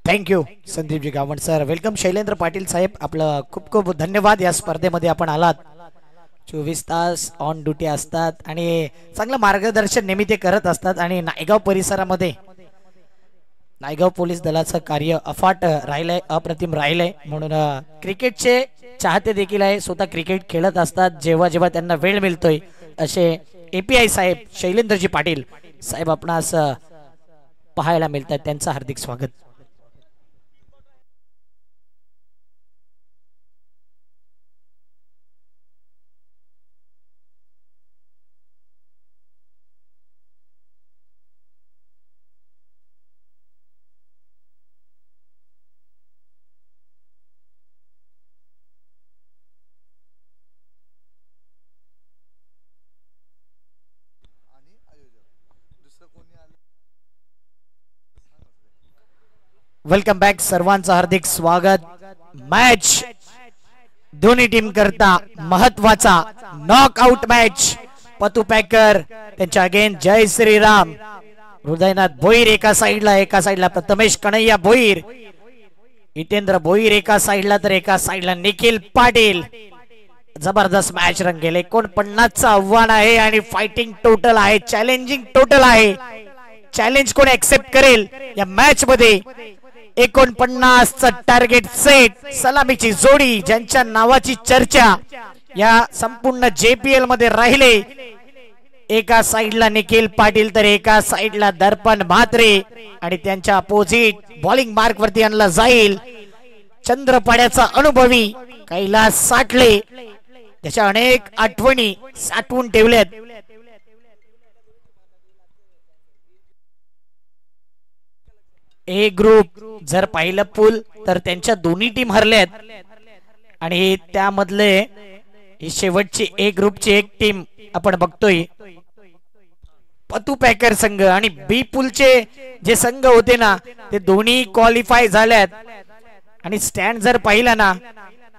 [SPEAKER 4] Thank you Sandeepji Gawand sir. Welcome Shailendra Patil साहेब, आपलं खूप खूप धन्यवाद. या स्पर्धेमध्ये आपण आलात. 24 तास ऑन ड्युटी असतात आणि चांगलं मार्गदर्शन नेहमी ते करत असतात. आणि नायगाव परिसरामध्ये नायगाव पोलीस दलाचं कार्य अफाट राहिलंय, अप्रतिम राहिलंय. म्हणून क्रिकेटचे चाहते देखील आहे, स्वतः क्रिकेट खेळत असतात जेव्हा जेव्हा त्यांना वेळ मिळतोय. असे API साहेब शैलेंद्रजी पाटील साहेब आपणास पाहायला मिळतात. त्यांचं हार्दिक स्वागत. Welcome back. सर्वांचं हार्दिक स्वागत. मॅच दोन्ही टीम करता महत्वाचा नॉकआउट मॅच. पतू पॅकर त्यांच्या अगेन जय श्रीराम. हृदयनाथ भोईर एका साइडला प्रथमेश कन्हैया भोईर, हितेंद्र भोईर एका साइडला, तर एका साइडला निखिल पाटील. जबरदस्त मॅच रंगेल. 49चं आव्हान आहे आणि फायटिंग टोटल आहे, चॅलेंजिंग टोटल आहे. चॅलेंज कोण एक्सेप्ट करेल या मॅच मध्ये. 49चं टार्गेट सेट. सलामीची जोडी ज्यांच्या नावाची चर्चा या संपूर्ण JPL मध्ये राहिले. एका साइडला निखिल पाटील तर एका साइडला दर्पण म्हात्रे आणि त्यांच्या अपोजिट बॉलिंग मार्क वरती आणला जाईल चंद्रपाड्याचा अनुभवी कैलास साठले. त्याच्या अनेक आठवणी साठवून ठेवल्यात. ए ग्रुप जर पाहिलं पूल तर त्यांच्या दोन्ही टीम हरल्यात आणि त्यामधले ही शेवटची ए ग्रुपची एक टीम आपण बघतोय, पतू पॅकर संघ आणि बी पूलचे जे संघ होते ना ते दोन्ही क्वालिफाय झाल्यात. आणि स्टँड जर पाहिला ना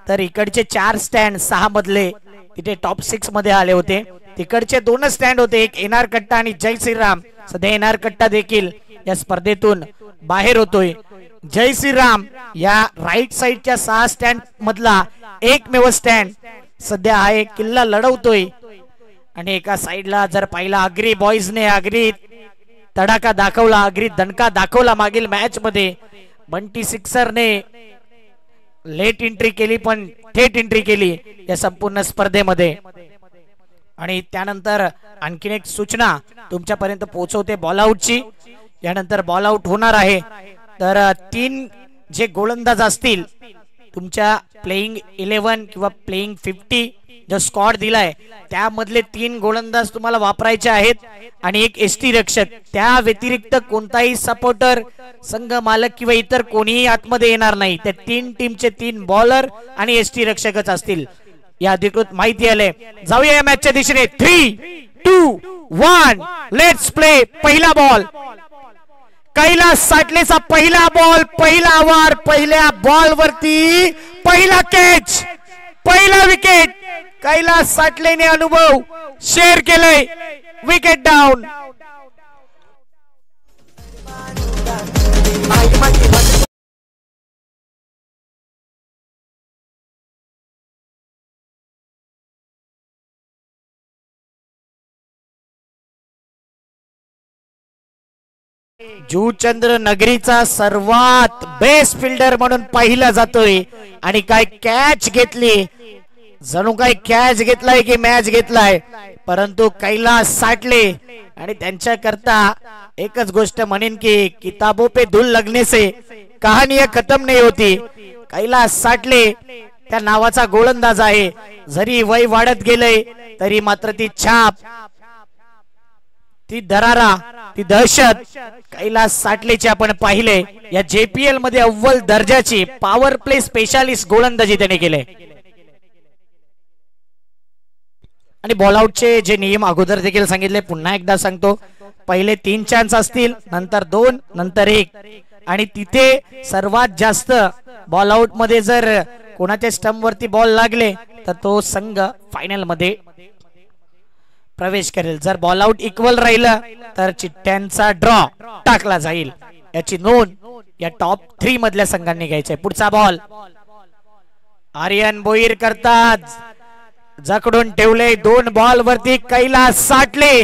[SPEAKER 4] तर इकडचे 4 स्टँड 6 मधले तिथे टॉप 6 मध्ये आले होते. तिकडचे 2 स्टँड होते, एक एनआर कट्टा आणि जय श्रीराम. सध्या एनआर कट्टा देखील या स्पर्धेतून बाहेर होतोय. जय श्रीराम या राईट साइडच्या 6 स्टँड मधला एकमेव स्टँड सध्या हा एक किल्ला लढवतोय. आणि एका साइडला जर पाहिला आगरी बॉईजने आगरी तडाखा दाखवला, आगरी दणका दाखवला मागील मॅच मध्ये. बंटी सिक्सरने लेट एंट्री केली पण थेट एंट्री केली या संपूर्ण स्पर्धेमध्ये. आणि त्यानंतर आणखीन एक सूचना तुमच्यापर्यंत पोहोचवते बॉल आउटची. यानंतर बॉल आउट होणार आहे तर 3 जे गोलंदाज असतील तुमच्या प्लेइंग 11 किंवा प्लेइंग 50 जो स्क्वॉड दिलाय त्यामधले 3 गोलंदाज तुम्हाला वापरायचे आहेत आणि एक एसटी रक्षक. त्या व्यतिरिक्त कोणताही सपोर्टर, संघ मालक किंवा इतर कोणीही आतमध्ये येणार नाही. त्या 3 टीमचे 3 बॉलर आणि एसटी रक्षकच असतील. या अधिकृत माहिती आले. जाऊया या मॅचच्या दिशेने. 3, 2, 1 लेट्स प्ले. पहिला बॉल कैलास साटलेचा पहिला बॉल, पहिला वार, पहिल्या बॉल वरती पहिला कॅच, पहिला विकेट. कैलास साटलेने अनुभव शेअर केलाय. Wicket down. जुचंद्र नगरीचा सर्वात बेस्ट फिल्डर म्हणून पाहिला जातोय. आणि काय कॅच घेतली, जणू काय कॅच घेतलाय की मॅच घेतलाय. परंतु कैलास साटले आणि त्यांच्या करता एकच गोष्ट म्हणेन की किताबों पे धूल लगने से कहानी खत्म नहीं होती. कैलास साटले त्या नावाचा गोलंदाज आहे. जरी वय वाढत गेले तरी मात्र ती छाप, ती दरारा, ती दहशत कैलास साटलेची आपण पाहिले. या JPL मध्ये अव्वल दर्जाची पॉवर प्ले स्पेशालिस्ट गोलंदाजी त्याने केले. आणि बॉल आउटचे जे नियम अगोदर देखील सांगितले, पुन्हा एकदा सांगतो. पहिले 3 चान्स असतील, नंतर 2, नंतर 1. आणि तिथे सर्वात जास्त बॉल आउट मध्ये जर कोणाच्या स्टंप वरती बॉल लागले तर तो संघ फायनल मध्ये प्रवेश करेल. जर बॉल आउट इक्वल राहिलं तर चिठ्ठ्यांचा ड्रॉ टाकला जाईल. याची नोंद या टॉप 3 मधल्या संघांनी घ्यायचे. पुढचा बॉल आर्यन भोईर करतात, जकडून ठेवले 2 बॉल वरती. कैलास साटले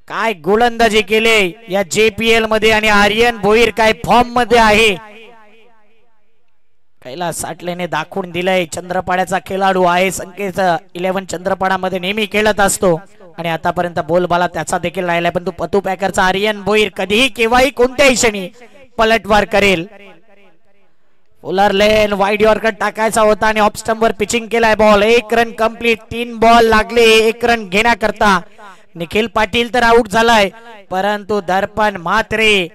[SPEAKER 4] काय गोलंदाजी केले या JPL मध्ये आणि आर्यन भोईर काय फॉर्म मध्ये आहे. कैलास साटलेने दाखवून दिलंय चंद्रपाड्याचा खेळाडू आहे. संकेत 11 चंद्रपाडामध्ये नेहमी खेळत असतो आणि आतापर्यंत बोलबाला त्याचा देखील राहिलाय. पण तो पतू पॅकरचा आर्यन भोईर कधीही केव्हाही कोणत्याही क्षणी पलटवार करेल. पोलर लेन वाईड यॉर्कर टाकायचा होता आणि ऑफ स्टंप वर पिचिंग केलाय बॉल. 1 run complete. 3 बॉल लागले 1 रन घेण्याकरता. निखिल पाटील तर आउट झालाय परंतु दर्पण म्हात्रे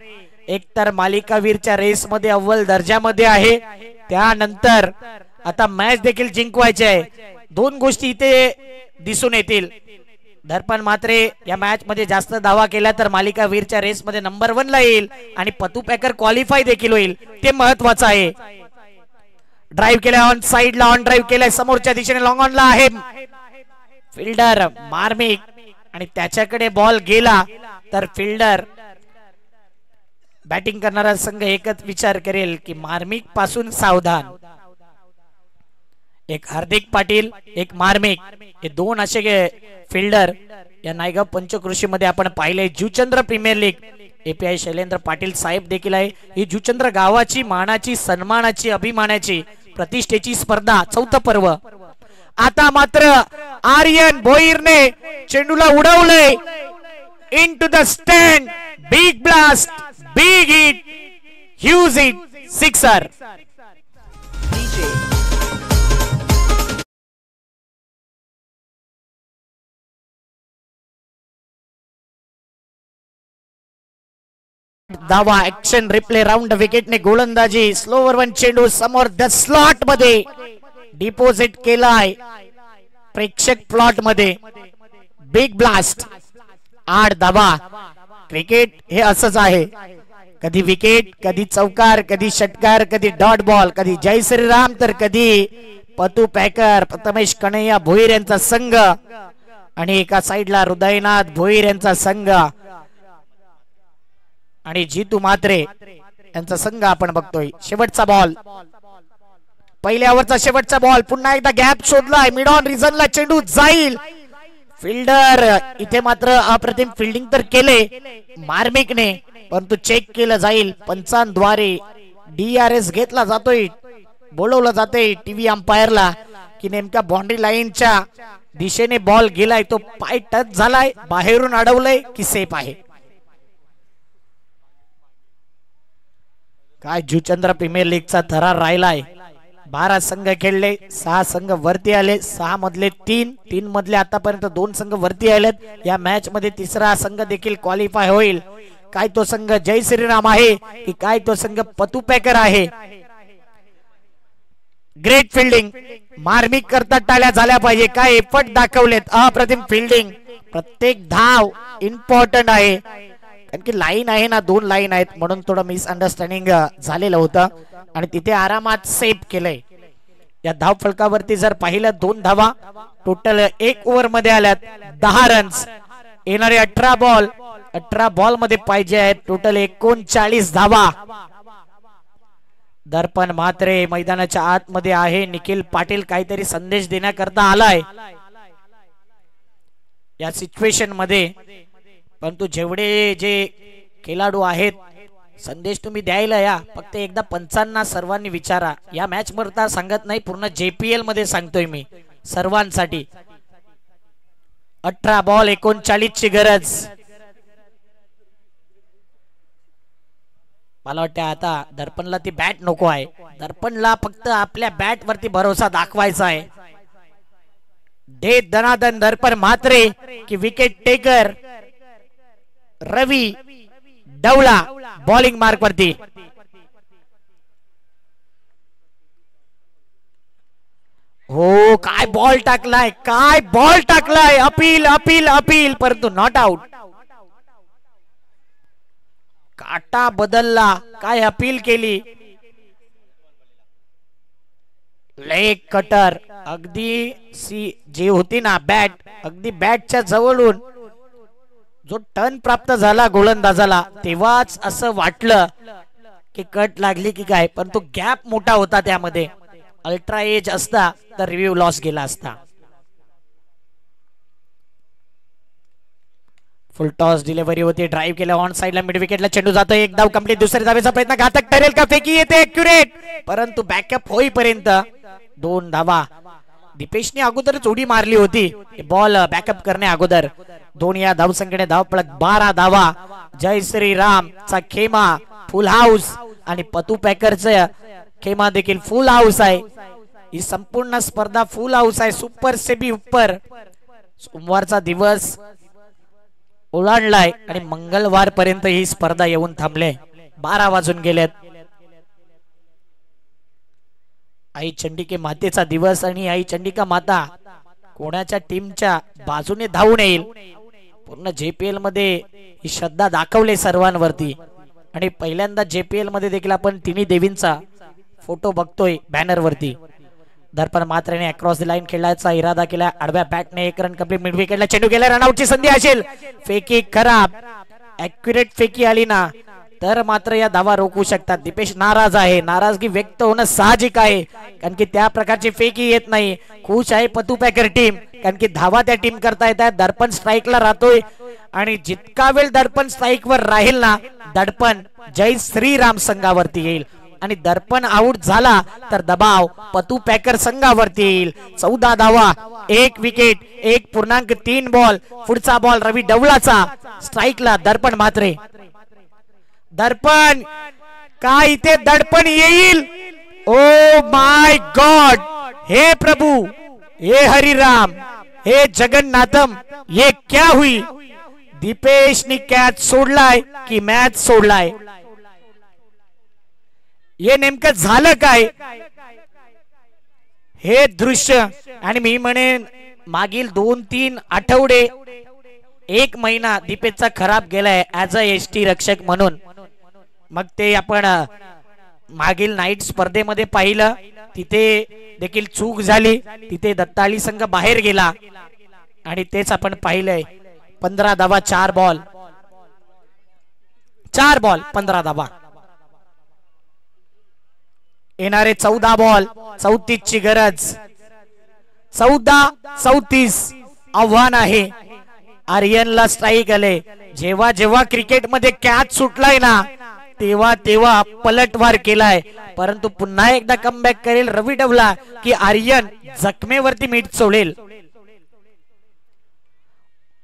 [SPEAKER 4] एकतर मालिकावीरच्या रेस मध्ये अव्वल दर्जामध्ये आहे. त्यानंतर आता मॅच देखील जिंकवायची आहे. 2 गोष्टी इथे दिसून येतील. दर्पण म्हात्रे या मॅच मध्ये जास्त धावा केल्या तर मालिकावीरच्या रेस मध्ये नंबर 1 ला येईल आणि पतू पॅकर क्वालिफाय देखील होईल. ते महत्वाचं आहे. ड्राइव्ह केलाय ऑन साइडला, ऑन ड्राइव्ह केलाय समोरच्या दिशेने, लॉंग ऑनला आहे फिल्डर मार्मिक आणि त्याच्याकडे बॉल गेला तर फिल्डर बॅटिंग करणारा संघ एकच विचार करेल की मार्मिक पासून सावधान. एक हार्दिक पाटील, एक मार्मिक, हे 2 असे फिल्डर या नायगाव पंचकृषी मध्ये आपण पाहिले. Juchandra premier league API Shailendra Patil साहेब देखील आहे. ही जुचंद्र गावाची मानाची, सन्मानाची, अभिमानाची, प्रतिष्ठेची स्पर्धा 4थं पर्व. आता मात्र आर्यन भोईरने चेंडूला उडवले into the stand. Big blast, big hit, huge hit, sixer. धावा, ऍक्शन, रिप्ले, राउंड विकेटने गोलंदाजी. स्लोवर 1 चेंडू समोर द स्लॉट मध्ये डिपॉझिट केलाय. प्रेक्षक प्लॉट मध्ये बिग ब्लास्ट 8 धावा. क्रिकेट हे असंच आहे, कधी विकेट, कधी चौकार, कधी षटकार, कधी डॉट बॉल, कधी जय श्रीराम, तर कधी पतू पॅकर प्रथमेश कन्हैया भोईर यांचा संघ आणि एका साइडला हृदयनाथ भोईर यांचा संघ आणि जीतू म्हात्रे यांचा संघ आपण बघतोय. शेवटचा बॉल, पहिल्या ओव्हरचा शेवटचा बॉल. पुन्हा एकदा गॅप शोधलाय, मिड ऑन रिझनला चेंडू जाईल. फिल्डर इथे मात्र अप्रतिम फिल्डिंग तर केले मार्मिकने, परंतु चेक केलं जाईल पंचांद्वारे. DRS घेतला जातोय, बोलवलं जाते टीव्ही अंपायरला की नेमका बाउंड्री लाईनच्या दिशेने बॉल गेलाय, तो पाय टच झालाय, बाहेरून अडवलंय की सेफ आहे. काय जुचंद्र प्रीमियर लीगचा थरार राहिलाय. 12 संघ खेळले, 6 संघ वरती आले, 6 मधले 3 मधले आतापर्यंत 2 संघ वरती आलेत. या मॅच मध्ये तिसरा संघ देखील क्वालिफाय होईल. काय तो संघ जय श्रीराम आहे की काय तो संघ पतू पॅकर आहे. ग्रेट फिल्डिंग, मार्मिक करता टाळ्या झाल्या पाहिजे. काय एफर्ट दाखवलेत, अप्रतिम फिल्डिंग. प्रत्येक धाव इम्पॉर्टंट आहे, कारण की लाईन आहे ना, 2 लाईन आहेत, म्हणून थोडं मिसअंडरस्टँडिंग झालेलं होतं आणि तिथे आरामात सेव्ह केलंय. या धाव फलकावरती जर पाहिलं 2 धावा टोटल 1 ओव्हर मध्ये आल्यात, 10 रन्स. येणारे 18 बॉल मध्ये पाहिजे आहेत, टोटल 39 धावा. दर्पण म्हात्रे मैदानाच्या आतमध्ये आहे. निखिल पाटील काहीतरी संदेश देण्याकरता आलाय या सिच्युएशन मध्ये, परंतु जेवढे जे खेळाडू आहेत संदेश तुम्ही द्यायला या, फक्त एकदा पंचांना सर्वांनी विचारा. या मॅच वर सांगत नाही, पूर्ण JPL मध्ये सांगतोय मी सर्वांसाठी. 18 बॉल 39 ची गरज. मला वाटतं आता दर्पणला ती बॅट नको आहे, दर्पणला फक्त आपल्या बॅट वरती भरोसा दाखवायचा आहे. दे दनादन दर्पण म्हात्रे की विकेट टेकर रवी डवला बॉलिंग मार्क वरती. हो, काय बॉल टाकलाय, काय बॉल टाकलाय. अपील अपील अपील, परंतु नॉट आउट. काटा बदलला, काय अपील केली. लेग कटर अगदी जी होती ना बॅट, अगदी बॅटच्या जवळून जो टर्न प्राप्त झाला गोलंदाजाला, तेव्हाच असं वाटलं की कट लागली की काय, पण तो गॅप मोठा होता त्यामध्ये. अल्ट्रा एज असता तर रिव्ह्यू लॉस गेला असता. फुल टॉस डिलिव्हरी होती, ड्राइव्ह केला ऑन साइडला, मिड विकेटला चेंडू जातोय. 1 धाव कंप्लीट. दुसऱ्या धावेचा प्रयत्न घातक ठरेल का, फेकी येते ॲक्युरेट, परंतु बॅकअप होईपर्यंत 2 धावा. दीपेशने अगोदरच उडी मारली होती बॉल बॅकअप करण्या अगोदर. 2 या धावसंख्येने धावफलक 12 धावा. जय श्रीराम चा खेमा फुल हाऊस आणि पतू पॅकरचा खेमा देखील फुल हाऊस आहे. ही संपूर्ण स्पर्धा फुल हाऊस आहे. सुपर सेबी उपर सोमवारचा दिवस ओलांडलाय आणि मंगळवार पर्यंत ही स्पर्धा येऊन थांबले. 12 वाजून गेलेत. आई चंडिके मातेचा दिवस आणि आई चंडिका माता कोणाच्या टीमच्या बाजूने धावून येईल. पूर्ण JPL मध्ये ही श्रद्धा दाखवले सर्वांवरती आणि पहिल्यांदा JPL मध्ये देखील आपण तिन्ही देवींचा फोटो बघतोय बॅनर वरती. दर्पण म्हात्रेने अक्रॉस द लाईन खेळायचा इरादा केला. आडव्या बॅटने 1 रन कंप्लीट. मिड विकेटला चेंडू गेला, रनआउटची संधी असेल. फेकी खराब, ॲक्युरेट फेकी आली ना तर मात्र या धावा रोखू शकतात. दीपेश नाराज आहे, नाराजगी व्यक्त होणं साहजिक आहे, कारण की त्या प्रकारची फेकी येत नाही. खुश आहे पतू पॅकर टीम, कारण की धावा त्या टीम करता येतात. दर्पण स्ट्राईकला राहतोय आणि जितका वेळ दर्पण स्ट्राईक वर राहील ना, दर्पण जय श्रीराम संघावरती येईल आणि दर्पण आउट झाला तर दबाव पतू पॅकर संघावरती येईल. 14 धावा, 1 विकेट, 1.3 बॉल. पुढचा बॉल रवी डवलाचा, स्ट्राईकला दर्पण म्हात्रे. दर्पण काय इथे दडपण येईल. ओ माय गॉड, हे प्रभु, हे हरिराम, हे जगन्नाथम, ये क्या हुई. दीपेशनी कॅच सोडलाय की मॅच सोडलाय, हे नेमकं झालं काय हे दृश्य. आणि मी म्हणेन मागील 2-3 आठवडे 1 महिना दीपेशचा खराब गेलाय ऍज अ एसटी रक्षक म्हणून. मग ते आपण मागील नाईट स्पर्धेमध्ये पाहिलं, तिथे देखील चूक झाली, तिथे दत्ताळी संघ बाहेर गेला आणि तेच आपण पाहिलंय. 15 धावा 4 बॉल 15 धावा. येणारे 14 बॉल 34 ची गरज. 14-34 आव्हान आहे. आर्यनला स्ट्राईक आले. जेव्हा जेव्हा क्रिकेटमध्ये कॅच सुटलाय ना तेव्हा तेव्हा पलटवार केलाय, परंतु पुन्हा एकदा कमबॅक करेल रवी डवला की आर्यन जखमेवरती मीठ चोळेल.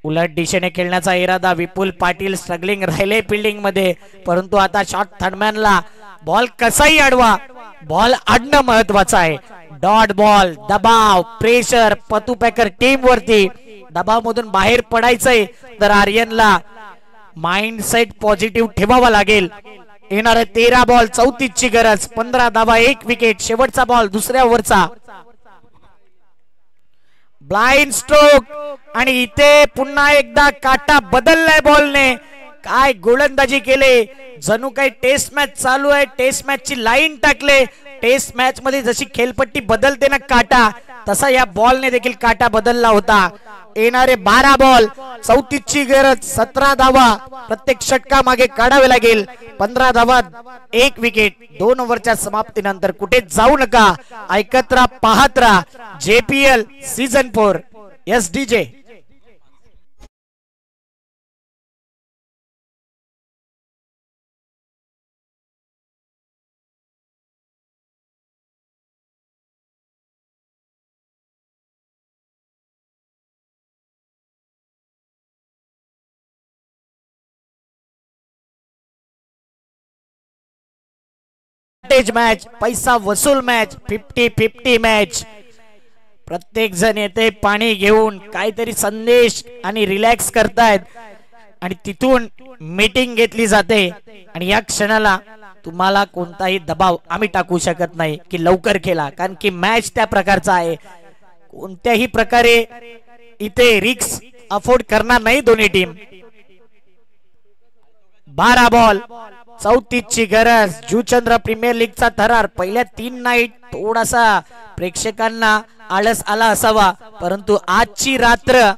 [SPEAKER 4] उलट दिशेने खेळण्याचा इरादा. विपुल पाटील स्ट्रगलिंग राहिले फिल्डिंग मध्ये, परंतु आता शॉट थर्डमॅनला बॉल कसाही अडवा, बॉल अडणं महत्वाचं आहे. डॉट बॉल, दबाव, प्रेशर पतू पॅकर टीम वरती. दबाव मधून बाहेर पडायचंय तर आर्यनला माइंडसेट पॉझिटिव्ह ठेवावा लागेल. येणारे 13 बॉल 34 ची गरज. 15 धावा 1 विकेट. शेवटचा बॉल दुसऱ्या ओव्हरचा. ब्लाइंड स्ट्रोक आणि इथे पुन्हा एकदा काटा बदललाय बॉलने. काय गोलंदाजी केले, जणू काही टेस्ट मॅच चालू आहे. टेस्ट मॅच ची लाईन टाकले. टेस्ट मॅच मध्ये जशी खेळपट्टी बदलते ना काटा, तसा या बॉलने देखील काटा बदलला होता. येणारे 12 बॉल 34 ची गरज. 17 धावा प्रत्येक षटका मागे काढावे लागेल. 15 धावा 1 विकेट. 2 ओव्हरच्या समाप्तीनंतर कुठे जाऊ नका, ऐकत राहा, पाहत राहा JPL सीझन 4 SDJ. मॅच, पैसा वसूल मॅच, 50-50 मॅच. प्रत्येक जण येते पाणी घेऊन, काहीतरी संदेश आणि रिलॅक्स करतायत आणि तिथून मीटिंग घेतली जाते. आणि या क्षणाला तुम्हाला कोणताही दबाव आम्ही टाकू शकत नाही की लवकर खेळा, कारण की मॅच त्या प्रकारचा आहे. कोणत्याही प्रकारे इथे रिस्क अफोर्ड करणार नाही दोन्ही टीम. 12 बॉल 34 ची गरज. जुचंद्र प्रीमियर लीगचा थरार. पहिल्या 3 नाईट थोडासा प्रेक्षकांना आळस आला असावा, परंतु आजची रात्र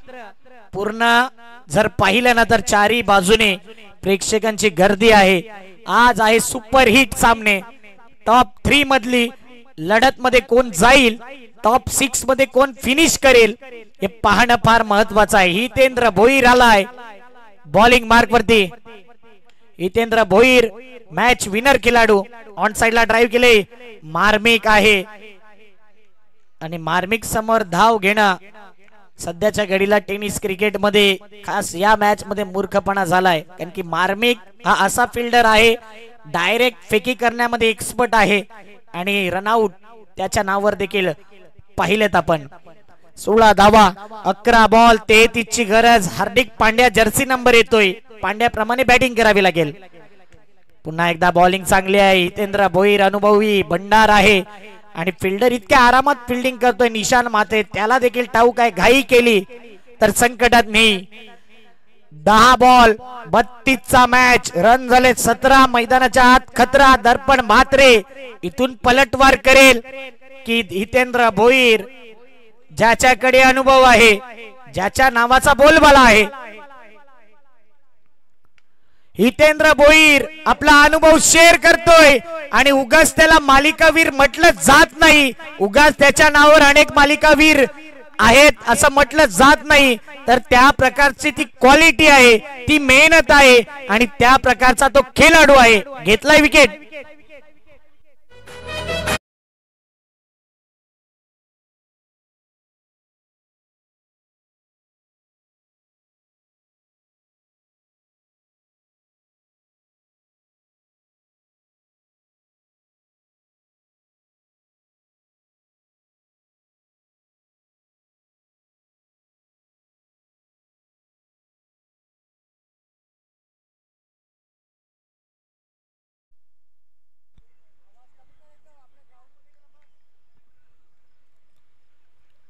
[SPEAKER 4] पूर्ण जर पाहिलं ना तर चारी बाजूने प्रेक्षकांची गर्दी आहे. आज आहे सुपर हिट सामने. टॉप 3 मधली लढत मध्ये कोण जाईल, टॉप 6 मध्ये कोण फिनिश करेल हे पाहणं फार महत्वाचं आहे. हितेंद्र भोईर आलाय बॉलिंग मार्क वरती. हितेंद्र भोईर मॅच विनर खेळाडू. ऑन साइडला ड्राइव्ह केले. मार्मिक आहे आणि मार्मिक समोर धाव घेणं सध्याच्या घडीला टेनिस क्रिकेट मध्ये, खास या मॅच मध्ये मूर्खपणा झालाय. कारण की मार्मिक हा असा फिल्डर आहे, डायरेक्ट फेकी करण्यामध्ये एक्सपर्ट आहे आणि रनआउट त्याच्या नावावर देखील पाहिलेत आपण. 16 धावा 11 बॉल 33 ची गरज. हार्दिक पांड्या जर्सी नंबर येतोय. पांड्याप्रमाणे बॅटिंग करावी लागेल. पुन्हा एकदा बॉलिंग चांगली आहे. हितेंद्र भोईर अनुभवी भंडार आहे आणि फिल्डर इतक्या आरामात फिल्डिंग करतोय. निशान माते त्याला देखील ठाऊक आहे, घाई केली तर संकटात नाही. 10 बॉल 32 चा मॅच. रन झाले 17. मैदानाच्या आत खतरा. दर्पण म्हात्रे इथून पलटवार करेल की हितेंद्र भोईर, ज्याच्याकडे अनुभव आहे, ज्याच्या नावाचा बोलबाला आहे. हितेंद्र भोईर आपला अनुभव शेअर करतोय आणि उगाच त्याला मालिकावीर म्हटलं जात नाही. उगाच त्याच्या नावावर अनेक मालिकावीर आहेत असं म्हटलं जात नाही, तर त्या प्रकारची ती क्वालिटी आहे, ती मेहनत आहे आणि त्या प्रकारचा तो खेळाडू आहे. घेतलाय विकेट.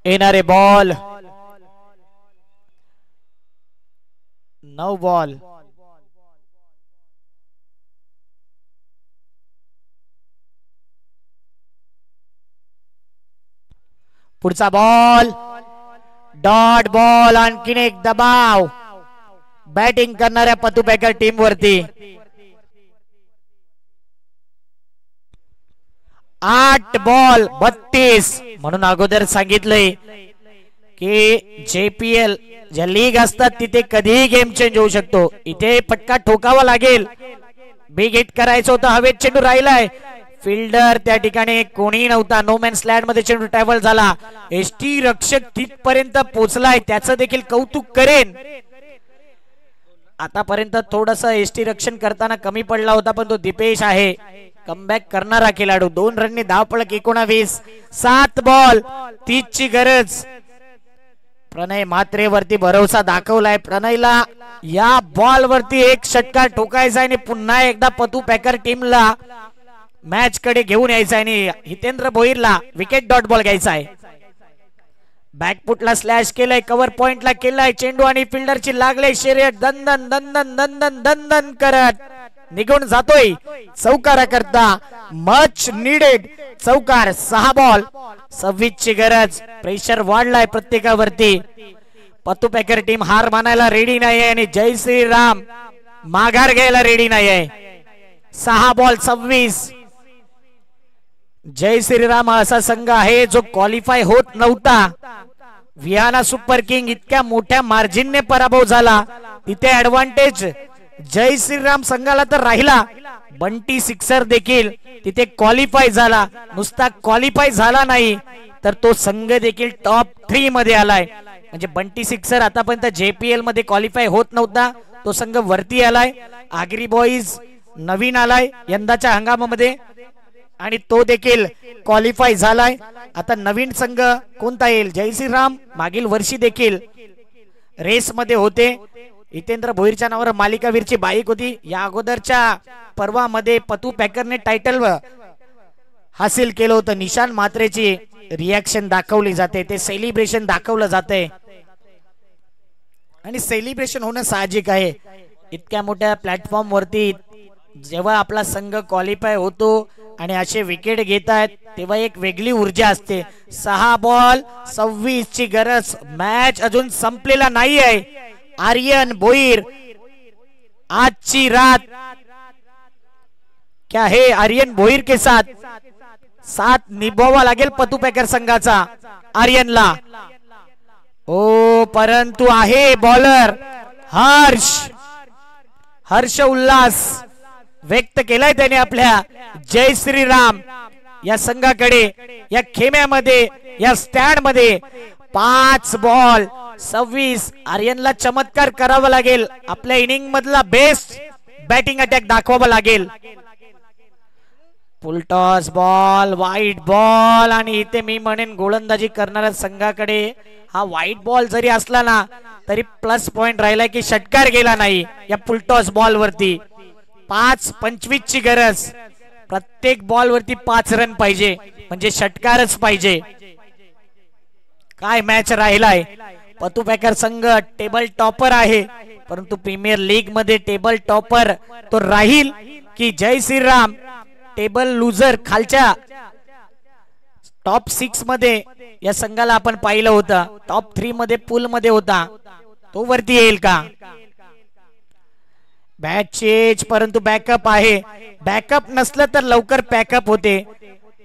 [SPEAKER 4] येणारे बॉल 9 बॉल. पुढचा बॉल डॉट बॉल. आणखीन एक दबाव बॅटिंग करणाऱ्या पतुपेकर टीम वरती. 8 बॉल 32. म्हणून अगोदर सांगितलंय की JPL ज्या लीग असतात तिथे कधीही गेम चेंज होऊ शकतो. इथे फटका ठोकावा लागेल. बिग हिट करायचं होतं, हवेत चेंडू राहिलाय. फिल्डर त्या ठिकाणी कोणी नव्हता. नो मॅन स्लॅड मध्ये चेंडू ट्रॅव्हल झाला. एसटी रक्षक तिथपर्यंत पोहोचलाय, त्याचं देखील कौतुक करेन. आतापर्यंत थोडस एसटी रक्षण करताना कमी पडला होता, पण तो दीपेश आहे कमबॅक करणारा खेळाडू. 2 रननी धावपळक 19. 7 बॉल 30 ची गरज. प्रणय म्हात्रे वरती भरोसा दाखवलाय. प्रणयला या बॉल वरती एक षटकार ठोकायचा आणि पुन्हा एकदा पतुपेकर टीमला मॅच कडे घेऊन यायचा आणि हितेंद्र भोईरला विकेट डॉट बॉल घ्यायचा आहे. बॅकफुटला स्लॅश केलाय, कव्हर पॉइंटला केलाय चेंडू आणि फिल्डरची लागले शर्यत. दंदन दंदन दंदन दंदन करत निघून जातोय चौकारा करता. मच नीडेड चौकार. 6 बॉल 26 ची गरज. प्रेशर वाढलाय प्रत्येकावरती. पतुपेकर टीम हार मानायला रेडी नाहीये आणि जय श्रीराम माघार घ्यायला रेडी नाहीये. 6 बॉल 26. जय श्रीराम असा संघ आहे जो क्वालिफाय होत नव्हता. विहाना सुपर किंग इतक्या मोठ्या मार्जिनने पराभव झाला. तिथे ऍडव्हान्टेज जय श्रीराम संघाला तर राहिला. बंटी सिक्सर देखील तिथे क्वालिफाय झाला. नुसता क्वालिफाय झाला नाही तर तो संघ देखील टॉप 3 मध्ये आलाय. म्हणजे बंटी सिक्सर आतापर्यंत JPL मध्ये क्वालिफाय होत नव्हता, तो संघ वरती आलाय. आगरी बॉईज नवीन आलाय यंदाच्या हंगामामध्ये आणि तो देखील क्वालिफाय झालाय. आता नवीन संघ कोणता येईल? जय श्रीराम मागील वर्षी देखील रेस मध्ये होते. हितेंद्र भोईरच्या नावावर मालिकावीरची बाईक होती. या अगोदरच्या पर्वामध्ये पतुपेकरने टायटल हासिल केलं होतं. निशान म्हात्रेची रिॲक्शन दाखवली जाते, ते सेलिब्रेशन दाखवलं जाते आणि सेलिब्रेशन होणं साहजिक आहे. इतक्या मोठ्या प्लॅटफॉर्म वरती जेव्हा आपला संघ क्वालिफाय होतो आणि असे विकेट घेत आहेत तेव्हा एक वेगळी ऊर्जा असते. 6 बॉल 26 ची गरज. मॅच अजून संपलेला नाही आहे. आर्यन भोईर आजची रात क्या है आर्यन भोईर के साथ निभावा लागेल पतुपेकर संघाचा आर्यनला. ओ परंतु आहे बॉलर हर्ष उल्हास व्यक्त केलाय त्याने आपल्या जय श्रीराम या संघाकडे. या खेम्यामध्ये या स्टँड मध्ये 5 बॉल 26. आर्यनला चमत्कार करावा लागेल. आपल्या इनिंग मधला बेस्ट बॅटिंग अटॅक दाखवावा लागेल. फुलटॉस बॉल वाईट बॉल आणि इथे मी म्हणेन गोलंदाजी करणाऱ्या संघाकडे हा वाईट बॉल जरी असला ना तरी प्लस पॉइंट राहिला की षटकार गेला नाही या फुलटॉस बॉल वरती. 5-25 ची गरज. प्रत्येक बॉल वरती 5 रन पाहिजे म्हणजे षटकारच पाहिजे. काय मॅच राहिलाय. पतुपेकर संघ टेबल टॉपर आहे, परंतु प्रीमियर लीग मध्ये टेबल टॉपर तो राहील की जय श्रीराम टेबल लुजर खालच्या टॉप 6 मध्ये या संघाला आपण पाहिलं होतं. टॉप 3 मध्ये पूल मध्ये होता, तो वरती येईल का? बॅट चेंज परंतु बॅकअप आहे. बॅकअप नसलं तर लवकर पॅकअप होते.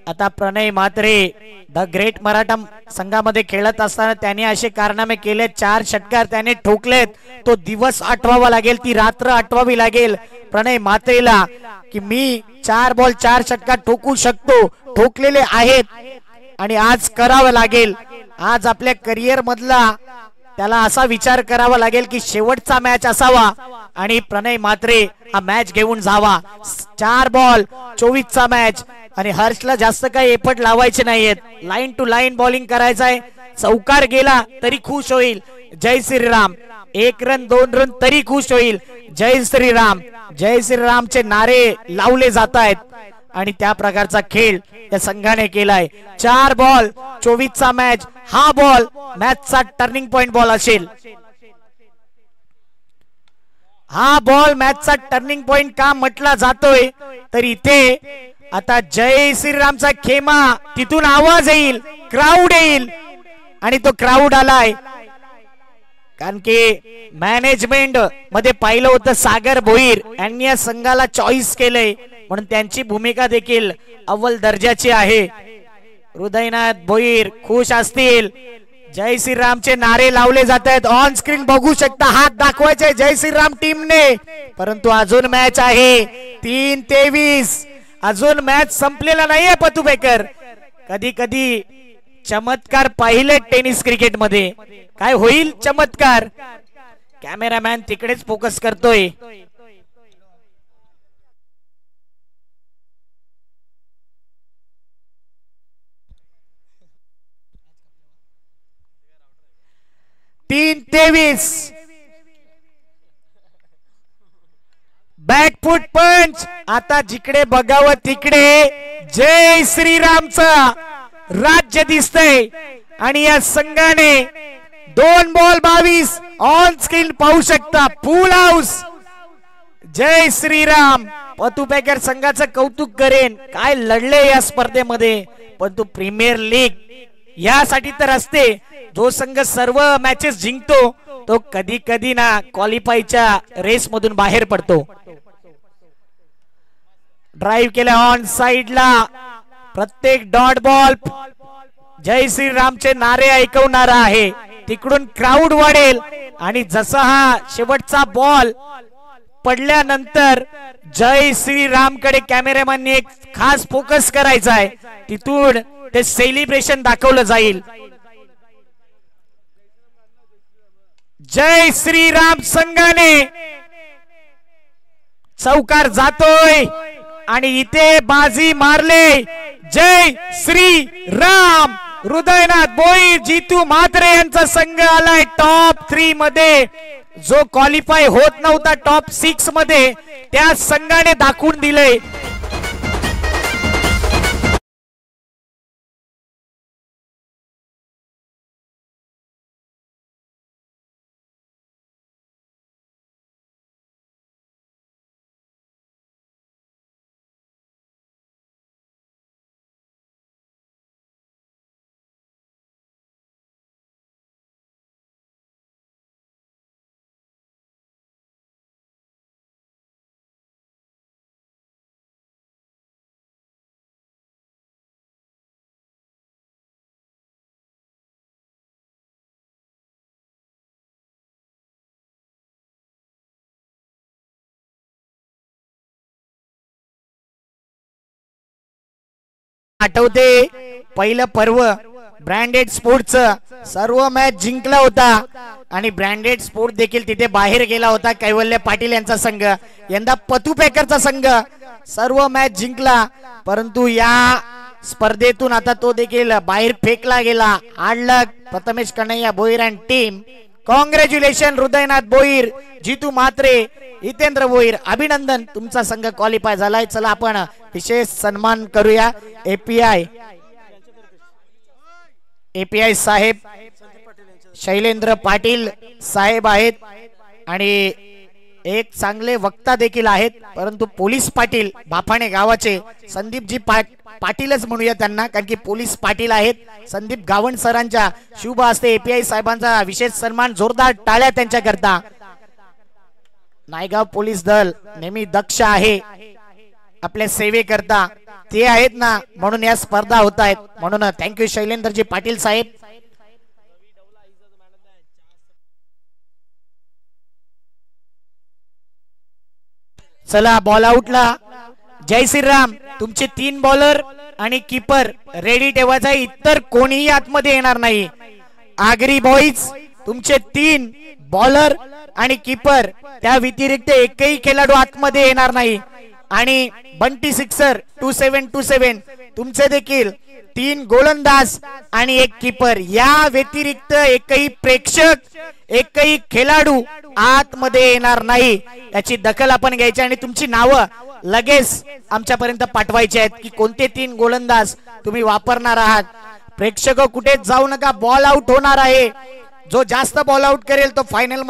[SPEAKER 4] आता प्रणय म्हात्रे द ग्रेट मराठा संघामध्ये खेळत असताना त्याने असे कारनामे केले. 4 षटकार त्याने ठोकलेत. तो दिवस आठवावा लागेल, ती रात्र आठवावी लागेल प्रणय म्हात्रेला की मी 4 बॉल 4 षटकार ठोकू शकतो. ठोकलेले आहेत आणि आज करावं लागेल. आज आपल्या करिअर मधला त्याला असा विचार करावा लागेल की शेवटचा मॅच असावा आणि प्रणय म्हात्रे हा मॅच घेऊन जावा. 4 बॉल 24 चा मॅच आणि हर्षला जास्त काही एफर्ट लावायचे नाहीयेत. लाईन टू लाईन बॉलिंग करायचं आहे. चौकार गेला तरी खुश होईल जय श्रीराम. 1 रन 2 रन तरी खुश होईल जय श्रीराम. जय श्रीरामचे नारे लावले जात आहेत आणि त्या प्रकारचा खेळ त्या संघाने केलाय. 4 बॉल 24 चा मॅच. हा बॉल मॅचचा टर्निंग पॉइंट बॉल असेल. हा बॉल मॅचचा टर्निंग पॉइंट का म्हटला जातोय, तर इथे आता जय श्रीरामचा खेमा, तिथून आवाज येईल, क्राऊड येईल आणि तो क्राऊड आलाय कारण की मॅनेजमेंट मध्ये पाहिलं होतं सागर भोईर यांनी या संघाला चॉईस केलंय म्हणून त्यांची भूमिका देखील अव्वल दर्जाची आहे. हृदयनाथ भोईर खुश असतील. जय श्रीरामचे नारे लावले जात आहेत. ऑन स्क्रीन बघू शकता, हात दाखवायचे जय श्रीराम टीमने, परंतु अजून मॅच आहे 3-23. अजून मॅच संपलेला नाहीये पतू बेकर. कधी कधी चमत्कार पाहिले टेनिस क्रिकेट मध्ये, काय होईल चमत्कार. कॅमेरामॅन तिकडेच फोकस करतोय. बॅकफुट पंच. आता जिकडे बघावं तिकडे जय श्रीरामचा राज्य दिसतंय आणि या संघाने 2 बॉल 22 ऑन स्क्रीन पाहू शकता. Full house. जय श्रीराम. पतू बेकर संघाचं कौतुक करेन, काय लढले या स्पर्धेमध्ये, पण तू प्रीमियर लीग यासाठी तर असते. जो संघ सर्व मॅचेस जिंकतो तो कधी कधी ना क्वालिफायच्या रेस मधून बाहेर पडतो. ड्राइव्ह केला ऑन साइडला. प्रत्येक डॉट बॉल जय श्रीरामचे नारे ऐकवणारा आहे. तिकडून क्राऊड वाढेल आणि जसा हा शेवटचा बॉल पडल्यानंतर जय श्रीरामकडे कॅमेरामॅनने एक खास फोकस करायचा आहे. तिथून ते सेलिब्रेशन दाखवलं जाईल. जय श्रीराम संघाने चौकार जातोय आणि इथे बाजी मारले. जय श्री राम. हृदयनाथ भोईर, जितू म्हात्रे यांचा संघ आलाय टॉप 3 मध्ये. जो क्वालिफाय होत नव्हता टॉप 6 मध्ये, त्या संघाने दाखवून दिले. आठवते पहिलं पर्व ब्रँडेड स्पोर्टचं. सर्व मॅच जिंकला होता आणि ब्रँडेड स्पोर्ट देखील तिथे बाहेर गेला होता. कैवल्य पाटील यांचा संघ. यंदा पतू बेकरचा संघ सर्व मॅच जिंकला, परंतु या स्पर्धेतून आता तो देखील बाहेर फेकला गेला. Hard Prathamesh Kanhaiya Bhoir and team. Congratulation Hridaynath Bhoir, Jitu Mhatre, Hitendra Bhoir, अभिनंदन, तुमचा संघ क्वालिफाय झालाय. चला आपण विशेष सन्मान करूया. एपीआय साहेब शैलेंद्र पाटील साहेब आहेत आणि एक चांगले वक्ता देखील आहेत, परंतु पोलीस पाटील बाफाणे गावाचे संदीपजी पाटीलच म्हणूया त्यांना, कारण की पोलीस पाटील आहेत. संदीप गावण सरांच्या शुभ हस्ते एपीआय साहेबांचा विशेष सन्मान. जोरदार टाळ्या त्यांच्याकरता. नायगाव पोलीस दल नेहमी दक्ष आहे आपल्या सेवेकरता. ते आहेत ना, म्हणून या स्पर्धा होत आहेत. म्हणून थँक्यू शैलेंद्रजी पाटील साहेब. चला बॉल आउटला जय श्रीराम. तुमचे 3 बॉलर आणि कीपर रेडी ठेवायचा. इतर कोणीही आतमध्ये येणार नाही. आगरी बॉईज तुमचे 3 बॉलर आणि कीपर, त्या व्यतिरिक्त एकही खेळाडू आतमध्ये येणार नाही. आणि बंटी सिक्सर 2727 तुमचे देखील 3 गोलंदाज आणि 1 कीपर. या व्यतिरिक्त एकही प्रेक्षक, एकही खेळाडू आतमध्ये येणार नाही. याची दखल आपण घ्यायची आणि तुमची नावं लगेच आमच्यापर्यंत पाठवायची आहेत की कोणते 3 गोलंदाज तुम्ही वापरणार आहात. प्रेक्षक कुठेच जाऊ नका. बॉल आउट होणार आहे. जो जास्त बॉल आउट करेल तो फायनल मध्ये